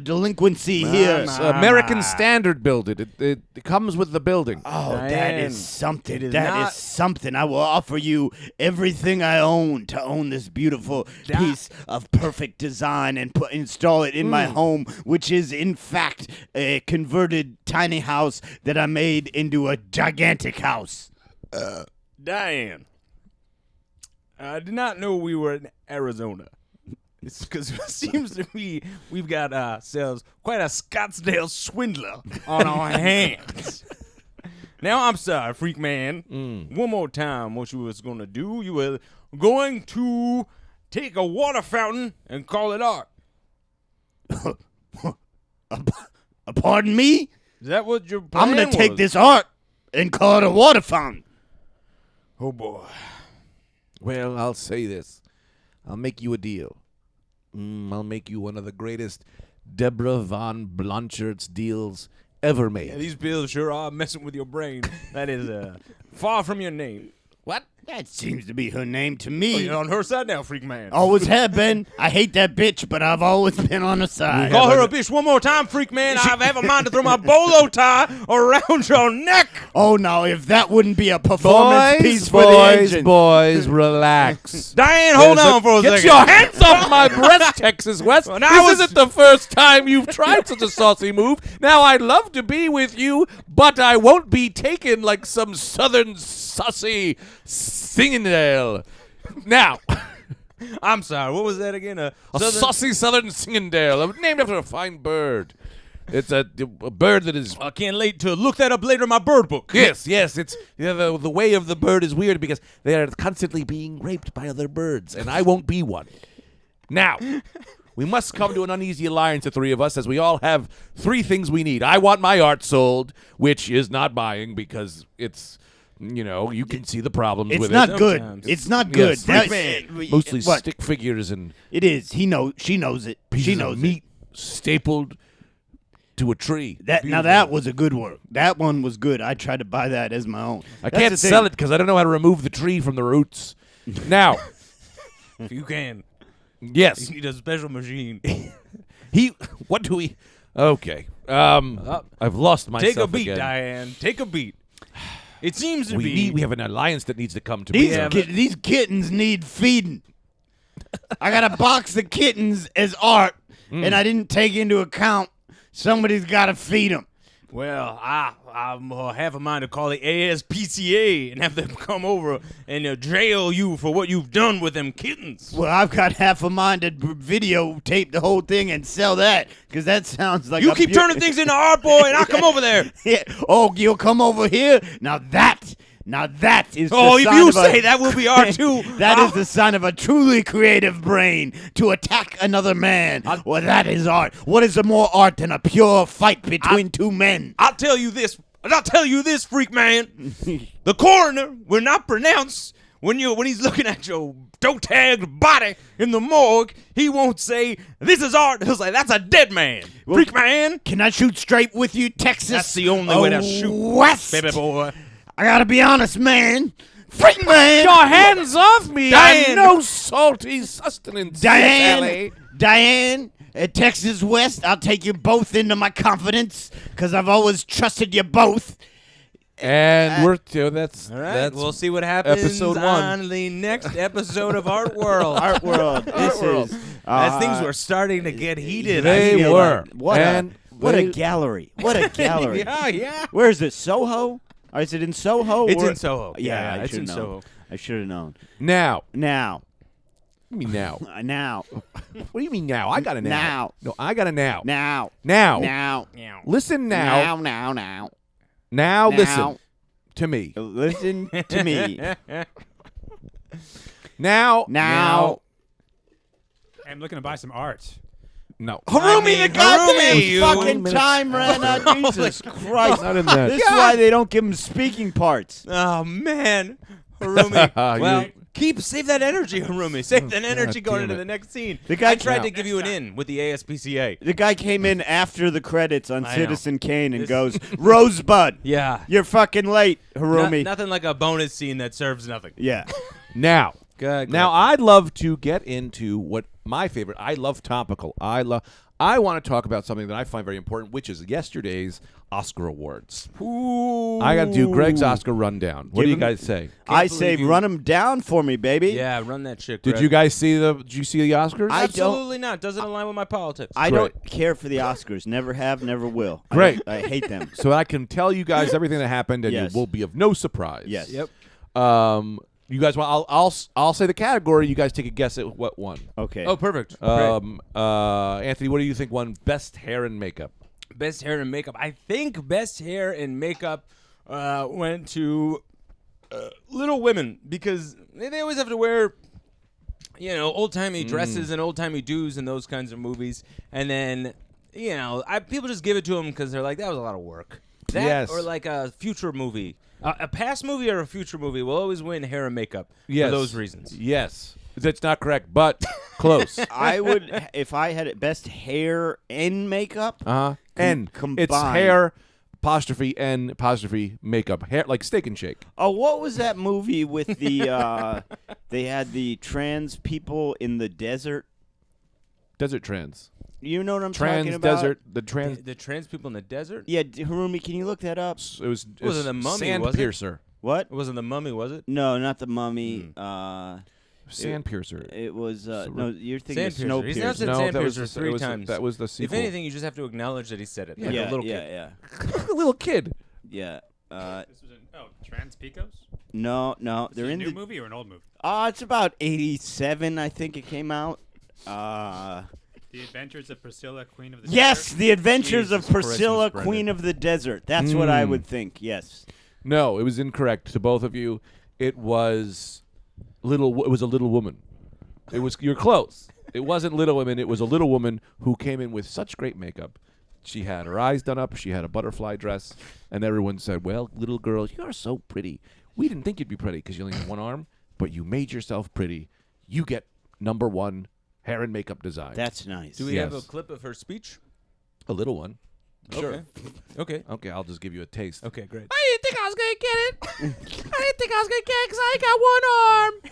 delinquency here. American Standard built it. It comes with the building. Oh, that is something. That is something. I will offer you everything I own to own this beautiful piece of perfect design and install it in my home, which is, in fact, a converted tiny house that I made into a gigantic house. Diane, I did not know we were in Arizona. It's because it seems to me we've got ourselves quite a Scottsdale swindler on our hands. Now, I'm sorry, freak man. One more time, what you was going to do, you were going to take a water fountain and call it art. Pardon me? Is that what your plan I'm going to take was? this art and call it a water fountain. Oh, boy. Well, I'll say this. I'll make you a deal. I'll make you one of the greatest Deborah von Blanchard's deals ever made. Yeah, these bills sure are messing with your brain. That is far from your name. What? That seems to be her name to me. Oh, you're on her side now, freak man. Always have been. I hate that bitch, but I've always been on her side. Call her a bitch one more time, freak man. I have a mind to throw my bolo tie around your neck. Oh, no, if that wouldn't be a performance piece for the agent. Boys, relax. Diane, hold on for a second. Get your hands off my breast, Texas West. Well, this isn't the first time you've tried such a saucy move. Now, I'd love to be with you, but I won't be taken like some southern sussy singindale. Now, I'm sorry, what was that again? a saucy southern singindale, named after a fine bird. It's a bird that is... I can't wait to look that up later in my bird book. Yes. It's the way of the bird is weird because they are constantly being raped by other birds, and I won't be one. Now, we must come to an uneasy alliance, the three of us, as we all have 3 things we need. I want my art sold, which is not buying because it's... you can see the problems with it. It's not good. It's not good. Yes, mostly stick figures and... It is. She knows it. She knows meat stapled to a tree. That was a good one. That one was good. I tried to buy that as my own. I can't sell it because I don't know how to remove the tree from the roots. Now, If you can, yes, you need a special machine. What do we? Okay. I've lost myself Take a beat, again. Diane. Take a beat. It seems to We be. have an alliance that needs to come to These kittens need feeding. I got a box of kittens as art, and I didn't take into account somebody's got to feed them. Well, I'm half a mind to call the ASPCA and have them come over and jail you for what you've done with them kittens. Well, I've got half a mind to videotape the whole thing and sell that, because that sounds like You keep turning things into art, boy, and I'll come over there. Yeah. Oh, you'll come over here? Now that is Oh, the if sign you of say a, that will be art too. That is the sign of a truly creative brain to attack another man. Well, that is art. What is more art than a pure fight between two men? I'll tell you this, freak man. The coroner will not pronounce when he's looking at your toe-tagged body in the morgue. He won't say this is art. He'll say that's a dead man, freak man. Can I shoot straight with you, Texas? That's the only way to shoot, West. baby boy. I gotta be honest, man. Freak man. Your hands off me! Diane. I'm no salty sustenance. Diane, at Texas West, I'll take you both into my confidence, because I've always trusted you both. And that's All right, that's we'll see what happens episode 1. on the next episode of Art World. Art World. This is As things were starting to get heated. They I feel were. like. What a gallery. What a gallery. Yeah. Where is it? Soho? Or is it in Soho? It's or- in Soho. Yeah, I it's in should've known. Soho. I should have known. Now. Now. What do you mean now? Now. What do you mean now? I got a now. Now. No, I got a now. Now. Now. Now. Listen now. Now. Now listen to me. Listen to me. Now. I'm looking to buy some art. No. Harumi, the goddamn Harumi, you- fucking time ran out. Jesus Christ. Not in that. This is why they don't give him speaking parts. Oh, man. Harumi. Well, You- save that energy, Harumi. Save that energy God going damn into it. the next scene. The guy I tried Now. to give you an in with the ASPCA. The guy came in after the credits on I know. Citizen Kane and goes, Rosebud, Yeah. you're fucking late, Harumi. Nothing like a bonus scene that serves nothing. Yeah. Now. Good. Now I'd love to get into what my favorite. I love topical. I want to talk about something that I find very important, which is yesterday's Oscar Awards. I got to do Greg's Oscar rundown. What Give do you him- guys say? I believe say you- run him down for me, baby. Yeah, run that shit, Did Greg. you guys see the Oscars? I don't- Absolutely not. Doesn't align with my politics. I Great. don't care for the Oscars. Never have, never will. Great. I hate them. So I can tell you guys everything that happened, and Yes. you will be of no surprise. Yes. Yep. You guys want? I'll say the category. You guys take a guess at what won. Okay. Oh, perfect. Anthony, what do you think won Best Hair and Makeup? Best hair and makeup. I think best hair and makeup went to Little Women because they always have to wear, old timey dresses and old timey do's in those kinds of movies, and then people just give it to them because they're like that was a lot of work. That Yes. or like a future movie, a past movie or a future movie will always win hair and makeup Yes. for those reasons. Yes, that's not correct, but close. I would, if I had best hair and makeup. And it's combined. hair apostrophe and apostrophe makeup. Hair like Steak and Shake. Oh, what was that movie with the? They had the trans people in the desert. Desert trans. You know what I'm talking Trans about? desert. The trans. The trans people in the desert. Yeah, Harumi, can you look that up? It was. It wasn't the Mummy, was it? Sandpiercer. What? It wasn't the Mummy, was it? No, not the Mummy. Sandpiercer. It was no. You're thinking of Sandpiercer. He's now Snowpiercer. said No, that was Sandpiercer the- three it was the- times. that was the If sequel. anything, you just have to acknowledge that he said it. Like Yeah, a little kid. yeah. A little kid. Yeah. This was Trans Picos? No, they're Is it a in new the. movie or an old movie? It's about 87, I think it came out. The Adventures of Priscilla, Queen of the Yes, Desert? The Adventures Jesus of Priscilla, Christmas, Queen of the Desert. That's what I would think. Yes. No, it was incorrect to both of you. It was It was a little woman. It was. You're close. It wasn't Little Women. It was a little woman who came in with such great makeup. She had her eyes done up. She had a butterfly dress, and everyone said, "Well, little girl, you are so pretty. We didn't think you'd be pretty because you only have one arm, but you made yourself pretty. You get #1 hair and makeup design." That's nice. Do we have a Yes. clip of her speech? A little one. Sure. Okay. Okay, I'll just give you a taste. Okay, great. I didn't think I was gonna get it. I didn't think I was gonna get it because I got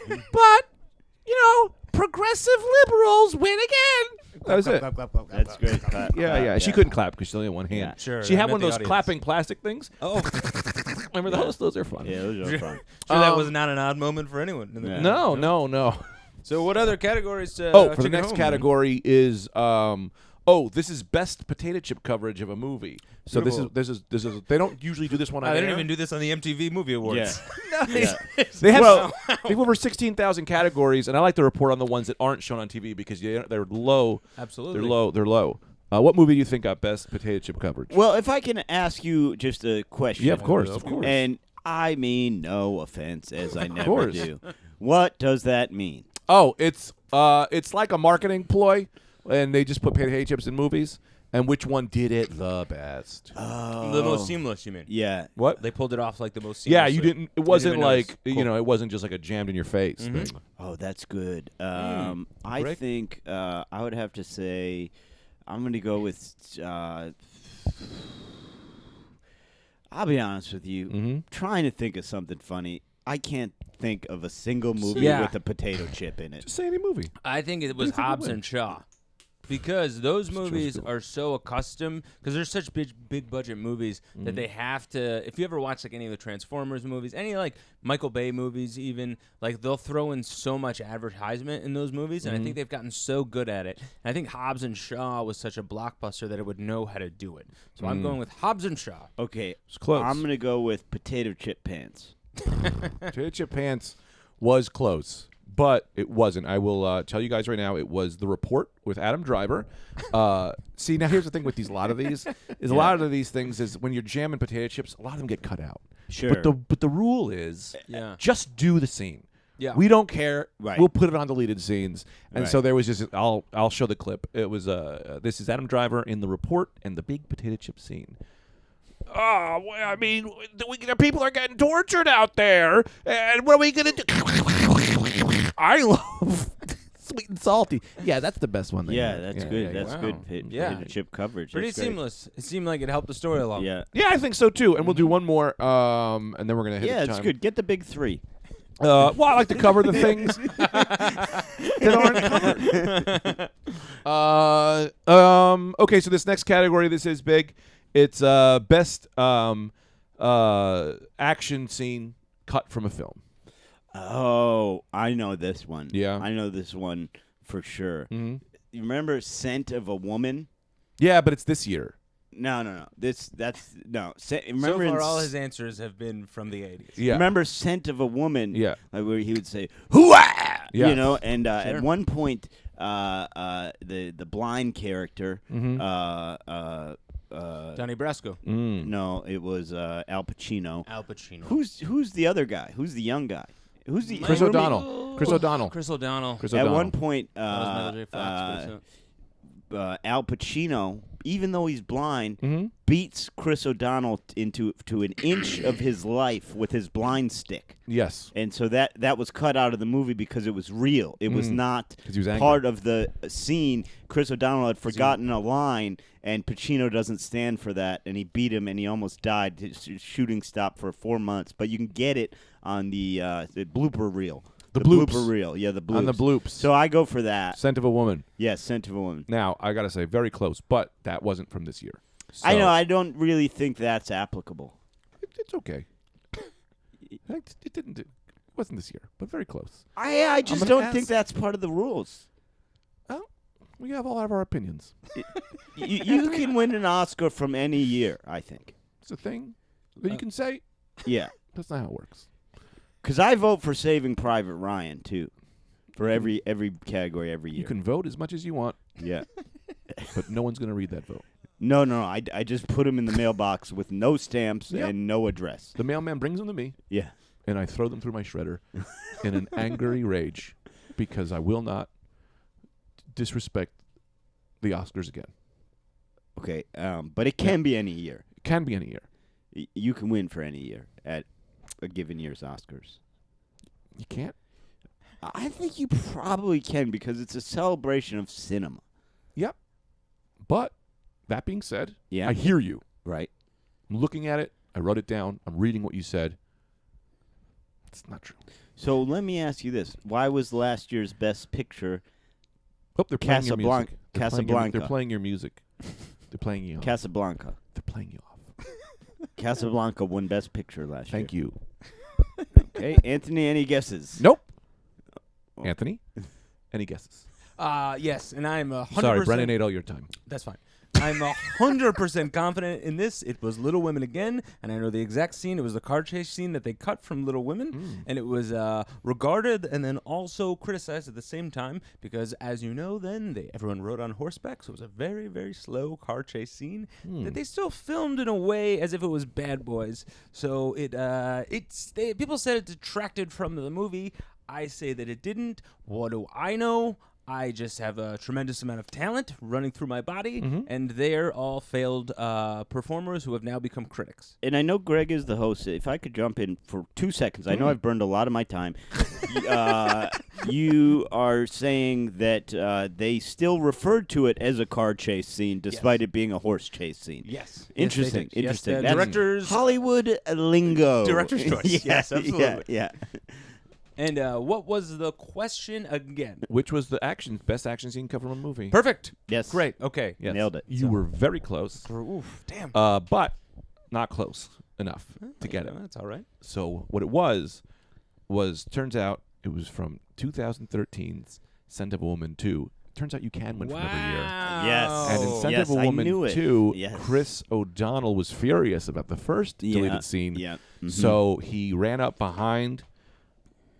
one arm. But progressive liberals win again. That was it. That's great. Yeah. She couldn't clap because she only had one hand. Yeah. Sure, She I had meant one of the those audience. clapping plastic things. Oh, Remember those? Those are fun. Yeah, those are fun. sure that was not an odd moment for anyone. In the Yeah. No. So what other categories? For the took it next home, category is this is best potato chip coverage of a movie. So this is they don't usually do this one. Man? On They didn't air. even do this on the MTV Movie Awards. Yeah. They have Well- they have over 16,000 categories, and I like to report on the ones that aren't shown on TV because they're low. Absolutely. They're low. What movie do you think got best potato chip coverage? Well, if I can ask you just a question. Yeah, of course. And I mean no offense, as I never course. do. What does that mean? Oh, it's like a marketing ploy, and they just put potato chips in movies, and which one did it the best? The most seamless, you mean? Yeah. What? They pulled it off like the most seamless. Yeah, you didn't. It wasn't even like notice. Cool. it wasn't just like a jammed in your face thing. Oh, that's good. I Rick? think I would have to say I'm going to go with I'll be honest with you. Trying to think of something funny. I can't think of a single movie Yeah. with a potato chip in it. Just say any movie. I think it was think would Hobbs win? and Shaw. Because those movies true. are so accustomed, because they're such big budget movies that they have to. If you ever watch like any of the Transformers movies, any like Michael Bay movies, even like they'll throw in so much advertisement in those movies, and I think they've gotten so good at it. And I think Hobbs and Shaw was such a blockbuster that it would know how to do it. So I'm going with Hobbs and Shaw. Okay. It's close. I'm going to go with potato chip pants. Potato chip pants was close, but it wasn't. I will tell you guys right now, it was The Report with Adam Driver. See, now here's the thing with a lot of these things is when you're jamming potato chips, a lot of them get cut out. Sure. But the rule is, Yeah. just do the scene. Yeah. We don't care. Right. We'll put it on deleted scenes. And Right. so there was just I'll show the clip. It was this is Adam Driver in The Report and the big potato chip scene. Oh, well, I mean, the people are getting tortured out there, and what are we gonna do? I love sweet and salty. Yeah, that's the best one. Yeah, that's good. Yeah, That's wow. good Yeah. potato chip coverage. Pretty That's great. seamless. It seemed like it helped the story along. Yeah. Yeah, I think so too. And we'll do one more, and then we're gonna hit. Yeah, the it's time. good. Get the big three. Well, I like to cover the things that aren't covered. Okay, so this next category, this is big. It's best action scene cut from a film. Oh, I know this one. Yeah. I know this one for sure. Mm-hmm. You remember Scent of a Woman? Yeah, but it's this year. No. Remember So in far, all his answers have been from the 80s. Yeah. Remember Scent of a Woman? Yeah. Where he would say "Hooah!" Yeah. You know, and Sure. at one point, the blind character, Mm-hmm. Donnie Brasco. no, it was Al Pacino. Al Pacino. Who's the other guy? Who's the young guy? Who's the Chris remember me- O'Donnell. Chris O'Donnell. Chris O'Donnell. Chris At O'Donnell. one point, That was Michael J. Fox, but Al Pacino, even though he's blind, Mm-hmm. beats Chris O'Donnell into an inch of his life with his blind stick. Yes. And so that was cut out of the movie because it was real. It was not 'Cause he was angry. part of the scene. Chris O'Donnell had forgotten a line, and Pacino doesn't stand for that, and he beat him, and he almost died. His shooting stopped for 4 months, but you can get it on the blooper reel. The blooper bloops. reel, yeah, the bloops. On the bloops. So I go for that. Scent of a Woman. Yes, Scent of a Woman. Now, I got to say, very close, but that wasn't from this year. I So, know. I don't really think that's applicable. It's okay. It didn't. It wasn't this year, but very close. I just gonna don't ask- think that's part of the rules. Well, we have all of our opinions. You can win an Oscar from any year, I think. It's a thing that you can say. Yeah. That's not how it works. Because I vote for Saving Private Ryan, too. For every category every year. You can vote as much as you want, Yeah. but no one's going to read that vote. No. I just put them in the mailbox with no stamps Yep. and no address. The mailman brings them to me, Yeah. and I throw them through my shredder in an angry rage because I will not disrespect the Oscars again. Okay. But it can be any year. It can be any year. You can win for any year at a given year's Oscars. You can't. I think you probably can because it's a celebration of cinema. Yep. But That being said, Yeah. I hear you. Right. I'm looking at it. I wrote it down. I'm reading what you said. It's not true. So let me ask you this: why was last year's Best Picture Oh, they're playing your music. Casablanca? They're playing your music. They're playing you off. Casablanca? They're playing you off. Casablanca won Best Picture last year. Thank you. Okay, Anthony, any guesses? Nope. Anthony, any guesses? Yes, and I'm 100%. Sorry, Brennan ate all your time. That's fine. I'm 100% confident in this. It was Little Women again, and I know the exact scene. It was the car chase scene that they cut from Little Women, and it was regarded and then also criticized at the same time because, as you know, then everyone rode on horseback, so it was a very, very slow car chase scene that they still filmed in a way as if it was Bad Boys. So people said it detracted from the movie. I say that it didn't. What do I know? I just have a tremendous amount of talent running through my body, and they're all failed performers who have now become critics. And I know Greg is the host. If I could jump in for 2 seconds, I know I've burned a lot of my time. You are saying that they still referred to it as a car chase scene, despite it being a horse chase scene. Yes. Interesting. Yes, Interesting. the That's directors. Hollywood lingo. Director's choice. Yes, absolutely. Yeah. And what was the question again? Which was the best action scene cut from a movie? Perfect. Yes. Great. Okay. Yes. Nailed it. You were very close, Oof. Damn. but not close enough to get it. That's all right. So what it was turns out it was from 2013's Scent of a Woman 2. Turns out you can win from every year. Yes. And in Scent Yes, of a I Woman knew it. 2, Yes. Chris O'Donnell was furious about the first deleted scene. Yeah. So he ran up behind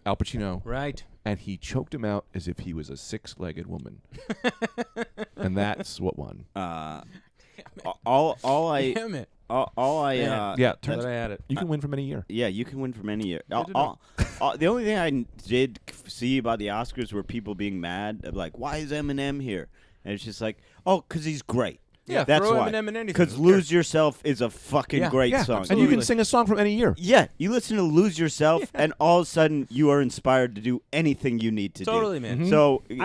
Al Pacino, Right. and he choked him out as if he was a six-legged woman. And that's what won. All I Damn it. Yeah, turns But I had it. you can win from any year. Yeah, you can win from any year. Good to know. The only thing I did see about the Oscars were people being mad, like, why is Eminem here? And it's just like, oh, because he's great. Yeah, that's throw why. Eminem in anything. Because Who cares? Lose Yourself is a fucking great song. And you can Absolutely. sing a song from any year. Yeah, you listen to Lose Yourself, and all of a sudden you are inspired to do anything you need to Totally, do. man. So He's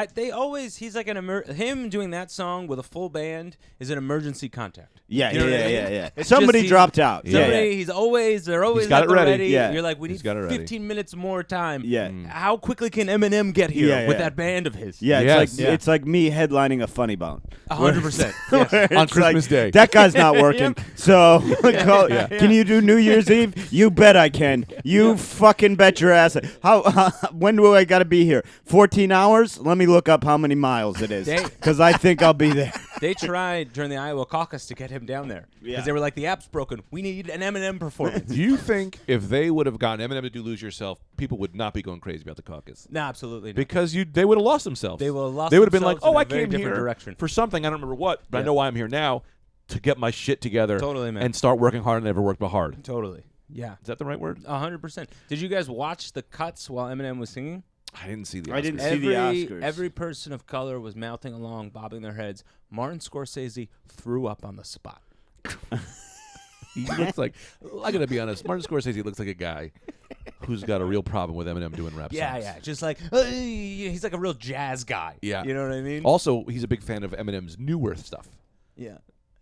like him doing that song with a full band is an emergency contact. yeah, You know what I mean? yeah. It's Somebody just dropped out. Somebody, they're always got at it the ready. Yeah. You're like, we He's need got it ready. 15 minutes more time. Yeah. How quickly can Eminem get here Yeah, with yeah. that band of his? Yeah, Yes. it's like me headlining a Funny Bone. 100%. Where Yes. On it's Christmas like, Day. That guy's not working. So can you do New Year's Eve? You bet I can. You fucking bet your ass. When do I got to be here? 14 hours? Let me look up how many miles it is, because I think I'll be there. They tried during the Iowa caucus to get him down there because Yeah. they were like, the app's broken. We need an Eminem performance. Do you think if they would have gotten Eminem to do Lose Yourself, people would not be going crazy about the caucus? No, absolutely not. Because they would have lost themselves. They would have lost They would have been like, themselves in oh, a I very came different here direction. for something. I don't remember what, but I Yeah. know why I'm here now to get my shit together Totally, man. and start working hard and never work but hard. Totally. Yeah. Is that the right word? 100%. Did you guys watch the cuts while Eminem was singing? I didn't see the I didn't Oscars. see the Oscars. Every person of color was mouthing along, bobbing their heads. Martin Scorsese threw up on the spot. He looks like, I gotta be honest, Martin Scorsese looks like a guy who's got a real problem with Eminem doing rap Yeah, songs. yeah. Just like, he's like a real jazz guy. Yeah. You know what I mean? Also, he's a big fan of Eminem's newer stuff. Yeah.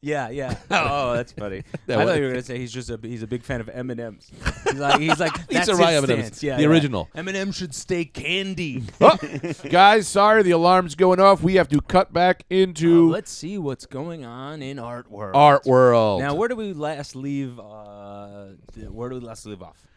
Yeah, yeah. Oh, that's funny. That I was- thought you were gonna say he's a big fan of M&M's. He's like that's Lisa his Rai M&Ms, stance. Yeah, the yeah. original. Eminem should stay candy. Oh, guys, sorry, the alarm's going off. We have to cut back into Let's see what's going on in art world. Art World. Now, where do we last leave? Where do we last leave off?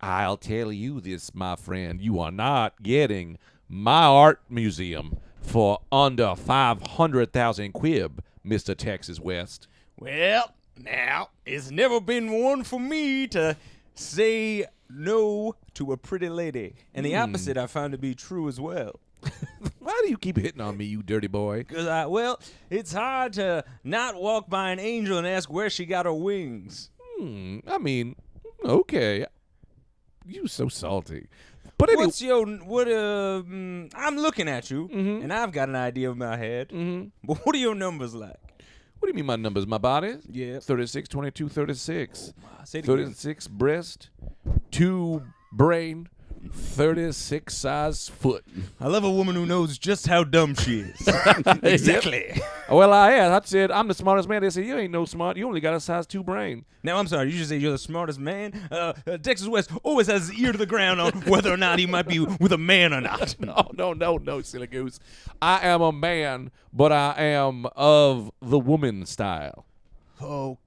I'll tell you this, my friend. You are not getting my art museum for under 500,000 quib, Mr. Texas West. Well, now it's never been one for me to say no to a pretty lady, and the opposite I found to be true as well. Why do you keep hitting on me, you dirty boy? Because it's hard to not walk by an angel and ask where she got her wings. I mean, okay. You so salty. But anyway, I'm looking at you, and I've got an idea in my head. But what are your numbers like? what do you mean my numbers? My body? Yeah. 36, 22, 36. Say it again. 36 breast, 2 brain, 36 size foot. I love a woman who knows just how dumb she is. Exactly. Well, I asked. I said, I'm the smartest man. They said, you ain't no smart. You only got a size 2 brain. Now, I'm sorry. You just say you're the smartest man. Texas West always has his ear to the ground on whether or not he might be with a man or not. No, silly goose. I am a man, but I am of the woman style. Oh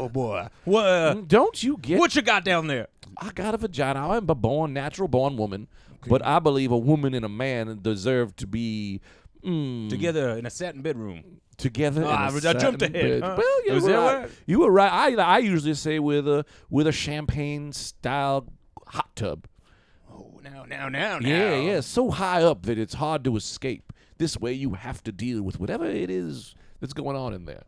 boy. What? Don't you get What you got down there? I got a vagina. I am a natural born woman, but I believe a woman and a man deserve to be Together in a satin bedroom. together. I jumped ahead. Huh? Well, you Was were that right. right? You were right. I usually say with a champagne style hot tub. Oh, now. Yeah, so high up that it's hard to escape. This way, you have to deal with whatever it is that's going on in there.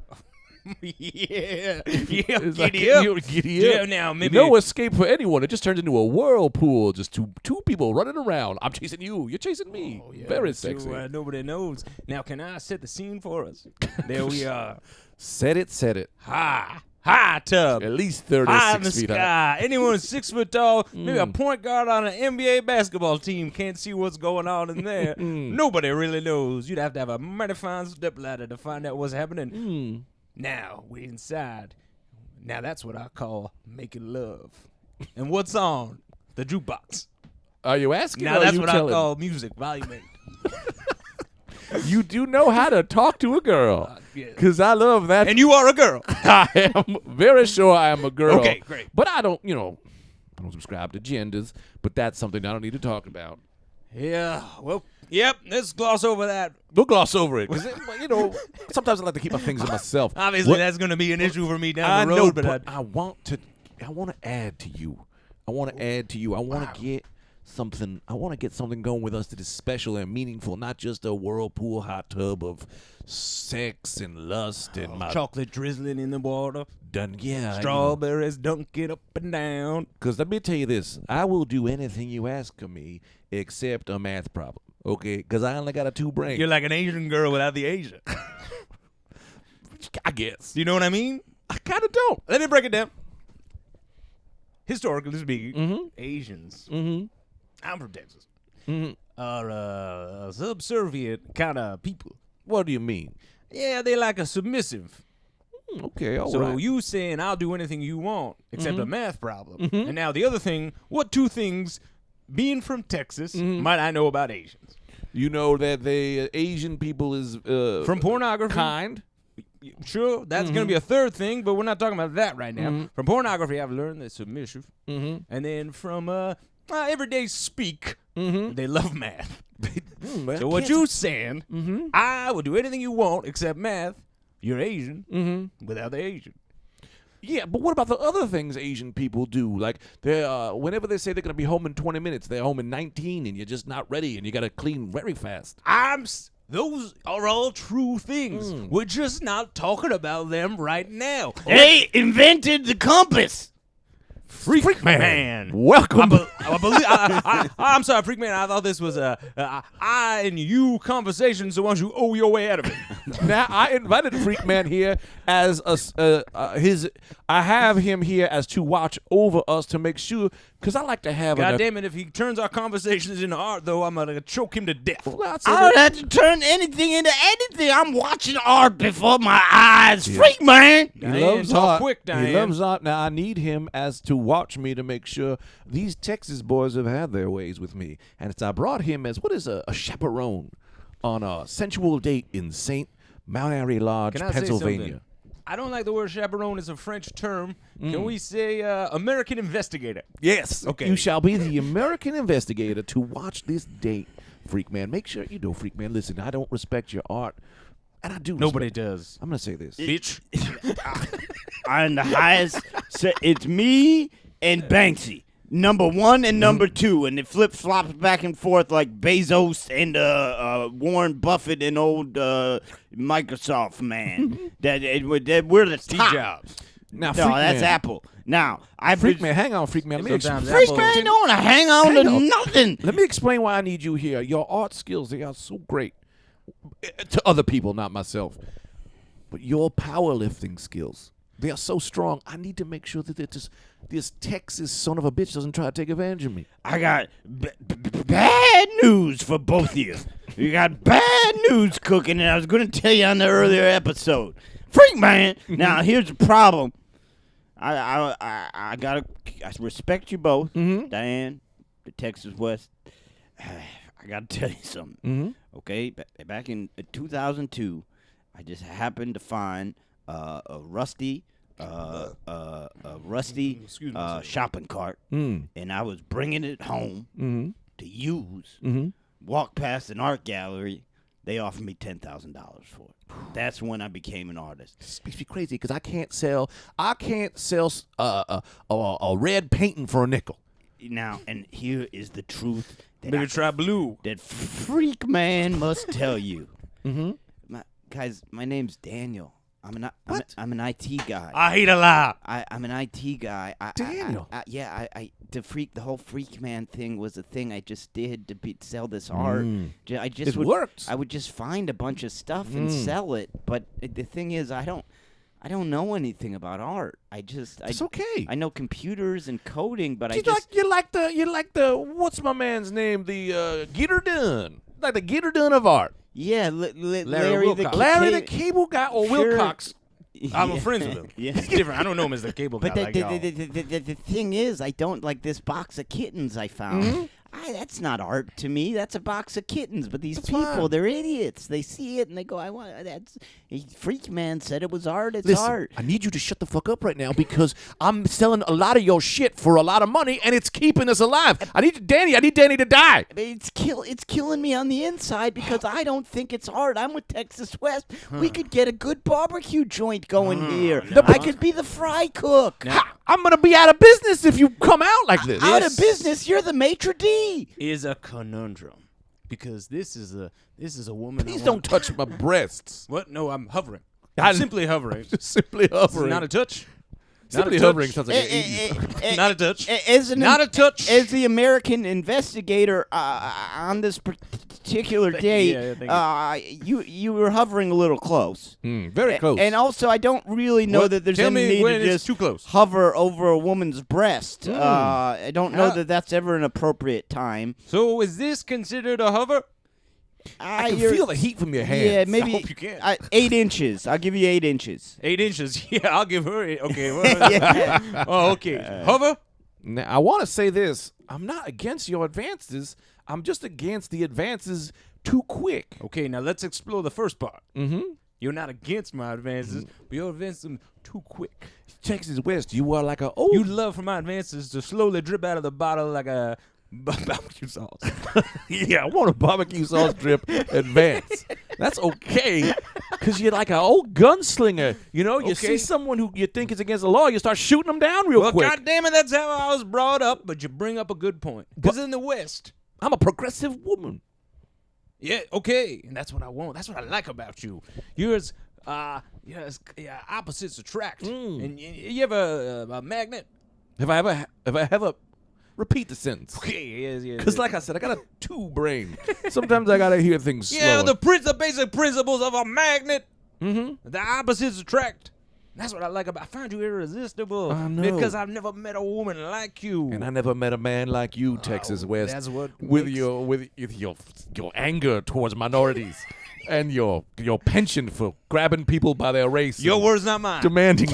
yeah. It's like, Giddy up. giddy Yeah, up. now, maybe. No escape for anyone. It just turns into a whirlpool. Just two people running around. I'm chasing you. You're chasing me. Oh, yeah, Very so, sexy. Nobody knows. Now, can I set the scene for us? There we are. Set it. High tub. At least High in the 36 feet high. sky. Anyone 6 foot tall, maybe a point guard on an NBA basketball team can't see what's going on in there. Nobody really knows. You'd have to have a mighty fine stepladder to find out what's happening. Now we're inside. Now that's what I call making love. And what's on? The jukebox. Are you asking? Now or that's you what telling? I call music, volume 8. You do know how to talk to a girl. Yeah. Because I love that. And you are a girl. I am very sure I am a girl. Okay, great. But I don't subscribe to genders, but that's something I don't need to talk about. Yeah, well, yep, let's gloss over that. We'll gloss over it. Because, sometimes I like to keep my things to myself. Obviously, that's going to be an issue for me down the I road, know, but I want to add to you. I want to get something. I want to get something going with us that is special and meaningful, not just a whirlpool hot tub of sex and lust and my chocolate drizzling in the water, strawberries dunking up and down. Because let me tell you this, I will do anything you ask of me except a math problem. Okay, because I only got a 2 brain. You're like an Asian girl without the Asia. I guess. Do you know what I mean? I kind of don't. Let me break it down. Historically speaking, Asians, I'm from Texas, are subservient kind of people. What do you mean? Yeah, they like a submissive. Okay, all So right. you saying I'll do anything you want except a math problem. And now the other thing, what 2 things, being from Texas, might I know about Asians? You know that the Asian people is From pornography. kind. Sure, that's going to be a 3rd thing, but we're not talking about that right now. From pornography, I've learned they're submissive. And then from everyday speak, they love math. So what you saying, I will do anything you want except math. You're Asian without the Asian. Yeah, but what about the other things Asian people do? Like, whenever they say they're going to be home in 20 minutes, they're home in 19, and you're just not ready, and you got to clean very fast. Those are all true things. We're just not talking about them right now. They invented the compass. Freak man. I Welcome. I'm sorry, Freak Man. I thought this was a I and you conversation, so why don't you owe your way out of it? Now, I invited Freak Man here as I have him here as to watch over us to make sure, because I like to have God damn it, if he turns our conversations into art, though, I'm going to choke him to death. I don't have to turn anything into anything. I'm watching art before my eyes. Freak man. He Diane, loves talk art. quick, Diane. He loves art. Now, I need him as to watch me to make sure these Texas boys have had their ways with me. And I brought him as, what is a chaperone on a sensual date in St. Mount Airy Lodge, Can I say Pennsylvania. something? I don't like the word chaperone. It's a French term. Can we say American investigator? Yes. Okay. You shall be the American investigator to watch this date, Freak Man. Make sure you know, Freak Man, listen, I don't respect your art. And I do. Nobody respect- does. I'm going to say this. Bitch. On the highest, so it's me and Banksy. Number 1 and number 2, and it flip flops back and forth like Bezos and Warren Buffett and old Microsoft man. We're the Steve top. Jobs. Now, No, Freak that's Man. Apple. Now Freak Man, hang on, Freak Man. Let me Sometimes explain. Freak man don't want to hang on to Hang on. nothing. Let me explain why I need you here. Your art skills, they are so great. To other people, not myself. But your powerlifting skills, they are so strong. I need to make sure that this Texas son of a bitch doesn't try to take advantage of me. I got bad news for both of you. You got bad news cooking, and I was going to tell you on the earlier episode. Freak man. Now here's the problem. I respect you both, Diane, the Texas West. I got to tell you something. Okay, back in 2002, I just happened to find a rusty shopping cart, and I was bringing it home to use. Walk past an art gallery, they offered me $10,000 for it. That's when I became an artist. This makes me crazy because I can't sell a red painting for a nickel. Now, and here is the truth. Maybe try blue. That freak man must tell you. Guys, my name's Daniel. I'm an IT guy. I hate a lie. I'm an IT guy. Daniel. The whole freak man thing was a thing I just did to sell this art. It worked. I would just find a bunch of stuff and sell it. But the thing is, I don't know anything about art. It's okay. I know computers and coding, but you like the what's my man's name? The Geeter Dunn. Like the Geeter Dunn of art. Yeah, Larry Wilcox. Larry the Cable Guy or Sure. Wilcox. I'm friends with him. Yeah. It's different. I don't know him as the cable guy. But like y'all. the thing is, I don't like this box of kittens I found. That's not art to me. That's a box of kittens. But these people, fine. they're idiots. They see it and they go, "I want that's." Freak man said it was art. It's Listen, art. I need you to shut the fuck up right now because I'm selling a lot of your shit for a lot of money and it's keeping us alive. I need Danny to die. It's killing me on the inside because I don't think it's art. I'm with Texas West. We could get a good barbecue joint going here. I could be the fry cook. I'm gonna be out of business if you come out like this. Out of business. You're the maitre d'. Is a conundrum because this is a woman. Please don't touch my breasts. What? No, I'm hovering. I'm simply hovering. Just simply hovering. Not a touch. Simply not a hovering touch. sounds like an 80s. Not a touch. Not a touch. As the American investigator on this particular day, you were hovering a little close. Very close. And also, I don't really know that there's Tell any me need when to it's just too close. hover over a woman's breast. I don't know that that's ever an appropriate time. So is this considered a hover? I can feel the heat from your hands. Yeah, maybe I hope you can. 8 inches. I'll give you 8 inches. 8 inches. Yeah, I'll give her 8. Okay. Well, oh, okay. Hover? Now, I want to say this. I'm not against your advances. I'm just against the advances too quick. Okay, now let's explore the first part. You're not against my advances, but you're advancing them too quick. Texas West, you are like a You love for my advances to slowly drip out of the bottle like a barbecue sauce. Yeah, I want a barbecue sauce drip advance. That's okay, because you're like an old gunslinger. You know, you see someone who you think is against the law, you start shooting them down real quick. Well, goddamn it, that's how I was brought up, but you bring up a good point. Because in the West, I'm a progressive woman. yeah, okay, and that's what I want. That's what I like about you. Yours, opposites attract. And you have a magnet? Have I ever repeat the sentence? Okay, yes. Because like I said, I got a 2 brain. Sometimes I gotta hear things yeah, slower. the basic principles of a magnet. The opposites attract. That's what I like about. I find you irresistible. I know. Because I've never met a woman like you. And I never met a man like you, Texas West. That's what with makes- your anger towards minorities and your penchant for grabbing people by their race. Your and words, not mine. demanding.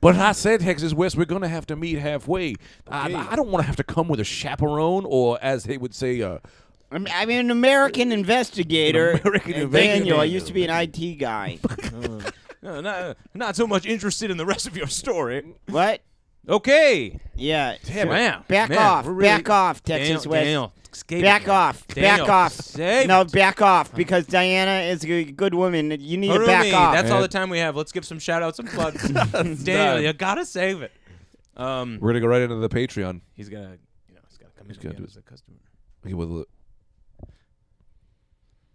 But I said, Texas West, we're gonna have to meet halfway. I don't want to have to come with a chaperone, or as they would say, I'm an American investigator. American Daniel, I investigator. used to be an IT guy. No, not so much interested in the rest of your story. What? Okay. Yeah. Man. Back Man, off. we're really- Back off, Texas West. Daniel, escape Back it, man. off. Daniel, Back off. save No, it. back off, because Diana is a good woman. You need to back Harumi, off. that's all the time we have. Let's give some shout outs and plugs. Daniel, you gotta save it. we're gonna go right into the Patreon. He's gotta come in gotta again do as a customer. Okay, well,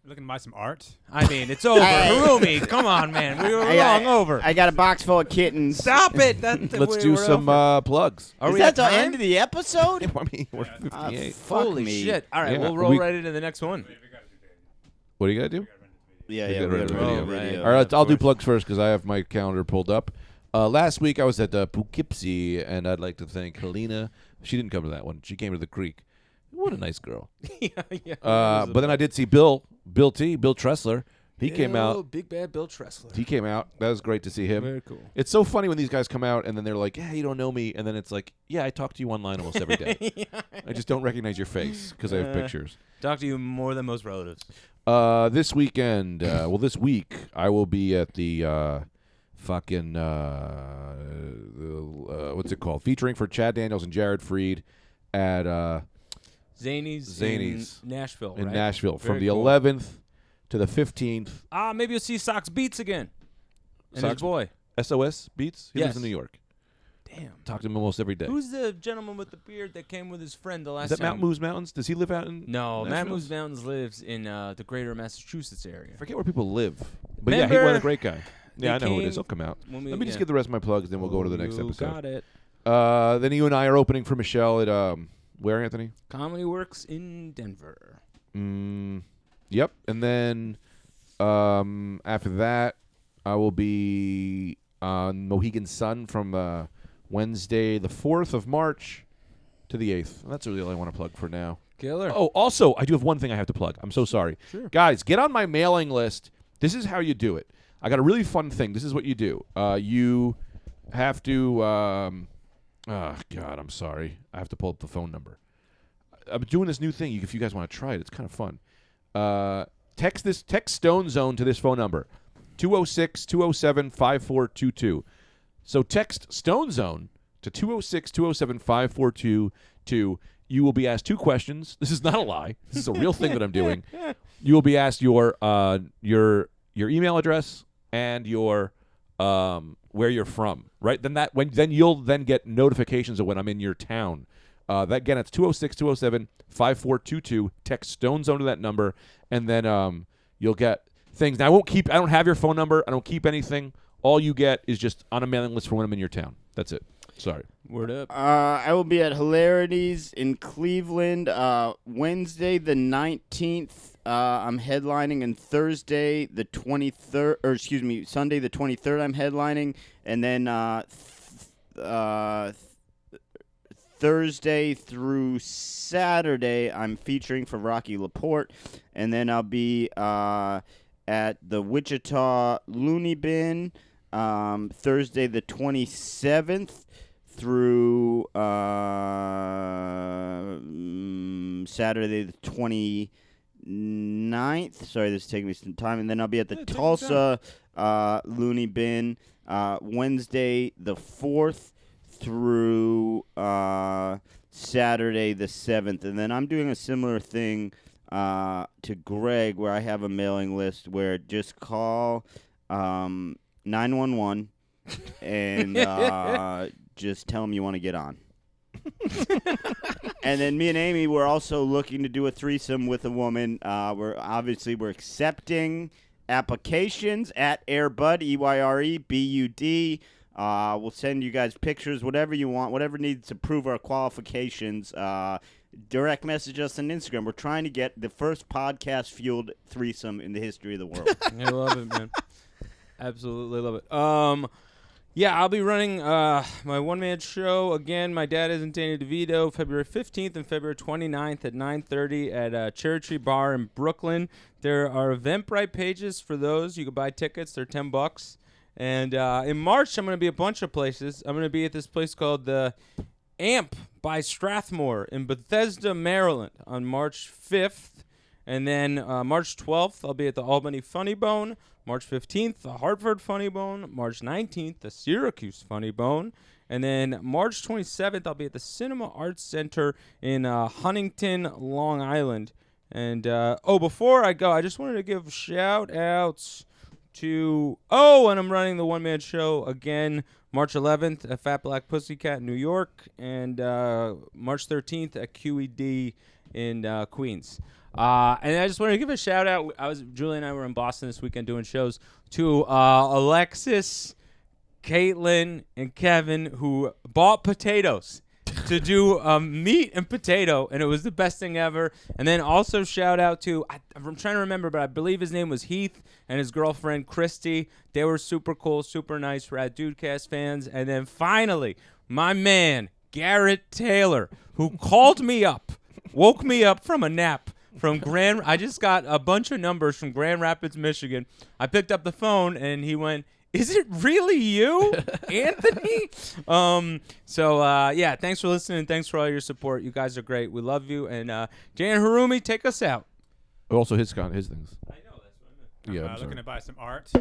Looking to buy some art. I mean, it's over. Harumi, come on, man. We were long over. I got a box full of kittens. Stop it. let's do some plugs. Are Is we that at the time? end of the episode? I mean, we're 58. Fuck Holy me. shit. All right, Yeah, we'll roll right into the next one. What do you gotta do? Yeah, We yeah. gotta we run gotta the run video. the video. All right, I'll do plugs first because I have my calendar pulled up. Last week I was at Poughkeepsie, and I'd like to thank Helena. She didn't come to that one. She came to the Creek. What a nice girl. yeah. But then I did see Bill Tressler. He came out. Big bad Bill Tressler. He came out. That was great to see him. Very cool. It's so funny when these guys come out and then they're like, "Yeah, you don't know me," and then it's like, "Yeah, I talk to you online almost every day. I just don't recognize your face because I have pictures." Talk to you more than most relatives. This weekend, this week, I will be at the what's it called? Featuring for Chad Daniels and Jared Freed at Zany's in Nashville. In right? Nashville from Very the cool. 11th to the 15th. Maybe you'll see Sox Beats again. And his Sox- boy. SOS Beats. He lives Yes. in New York. Damn. Talk to him almost every day. Who's the gentleman with the beard that came with his friend the last Is that time? Mount Moose Mountains? Does he live out in? No, Mount Nashville? Moose Mountains lives in the greater Massachusetts area. I forget where people live. But yeah, Remember, what a great guy. Yeah, I know who it came is. He'll come out. when we- Let me just yeah. give the rest of my plugs, then we'll go to the next You episode. got it. Then you and I are opening for Michelle at where, Anthony? Comedy Works in Denver. Yep. And then after that, I will be on Mohegan Sun from Wednesday, the 4th of March to the 8th. And that's really all I want to plug for now. Killer. Oh, also, I do have one thing I have to plug. I'm so sorry. Sure. Guys, get on my mailing list. This is how you do it. I got a really fun thing. This is what you do. You have to oh, God, I'm sorry. I have to pull up the phone number. I'm doing this new thing. If you guys want to try it, it's kind of fun. Text Stone Zone to this phone number, 206-207-5422. So text Stone Zone to 206-207-5422. You will be asked 2 questions. This is not a lie. This is a real thing that I'm doing. You will be asked your email address and your where you're from. Right? Then you'll get notifications of when I'm in your town. Again, it's 206-207-5422. Text Stone Zone to that number, and then you'll get things. Now I don't have your phone number. I don't keep anything. All you get is just on a mailing list for when I'm in your town. That's it. Sorry. Word up. I will be at Hilarities in Cleveland Wednesday the 19th. I'm headlining, and Thursday the 23rd, Sunday the 23rd I'm headlining, and then Thursday through Saturday I'm featuring for Rocky Laporte, and then I'll be at the Wichita Looney Bin Thursday the 27th through Saturday the 29th. Sorry, this is taking me some time. And then I'll be at the Tulsa Looney Bin Wednesday the 4th through Saturday the 7th. And then I'm doing a similar thing to Greg, where I have a mailing list where just call 911 and just tell them you want to get on. And then me and Amy, we're also looking to do a threesome with a woman. We're accepting applications at Airbud, EYREBUD. We'll send you guys pictures, whatever you want, whatever needs to prove our qualifications. Direct message us on Instagram. We're trying to get the first podcast-fueled threesome in the history of the world. I love it, man. Absolutely love it. Yeah, I'll be running my one-man show again. My Dad Isn't Danny DeVito, February 15th and February 29th at 9:30 at Cherry Tree Bar in Brooklyn. There are Eventbrite pages for those. You can buy tickets. They're $10. And in March, I'm going to be a bunch of places. I'm going to be at this place called the Amp by Strathmore in Bethesda, Maryland on March 5th. And then March 12th, I'll be at the Albany Funny Bone. March 15th, the Hartford Funny Bone. March 19th, the Syracuse Funny Bone. And then March 27th, I'll be at the Cinema Arts Center in Huntington, Long Island. And, before I go, I just wanted to give shout-outs to... and I'm running the one-man show again March 11th at Fat Black Pussycat in New York. And March 13th at QED in Queens. And I just wanted to give a shout out. Julie and I were in Boston this weekend doing shows to Alexis, Caitlin, and Kevin, who bought potatoes to do meat and potato, and it was the best thing ever. And then also shout out to, I'm trying to remember, but I believe his name was Heath and his girlfriend Christy. They were super cool, super nice Rad Dudecast fans. And then finally, my man Garrett Taylor, who called me up woke me up from a nap from Grand. I just got a bunch of numbers from Grand Rapids, Michigan. I picked up the phone and he went, "Is it really you, Anthony?" Yeah, thanks for listening. Thanks for all your support. You guys are great. We love you. And Jan Harumi, take us out. Also, his things. I know, that's what I meant. Yeah, I'm looking sorry. to buy some art.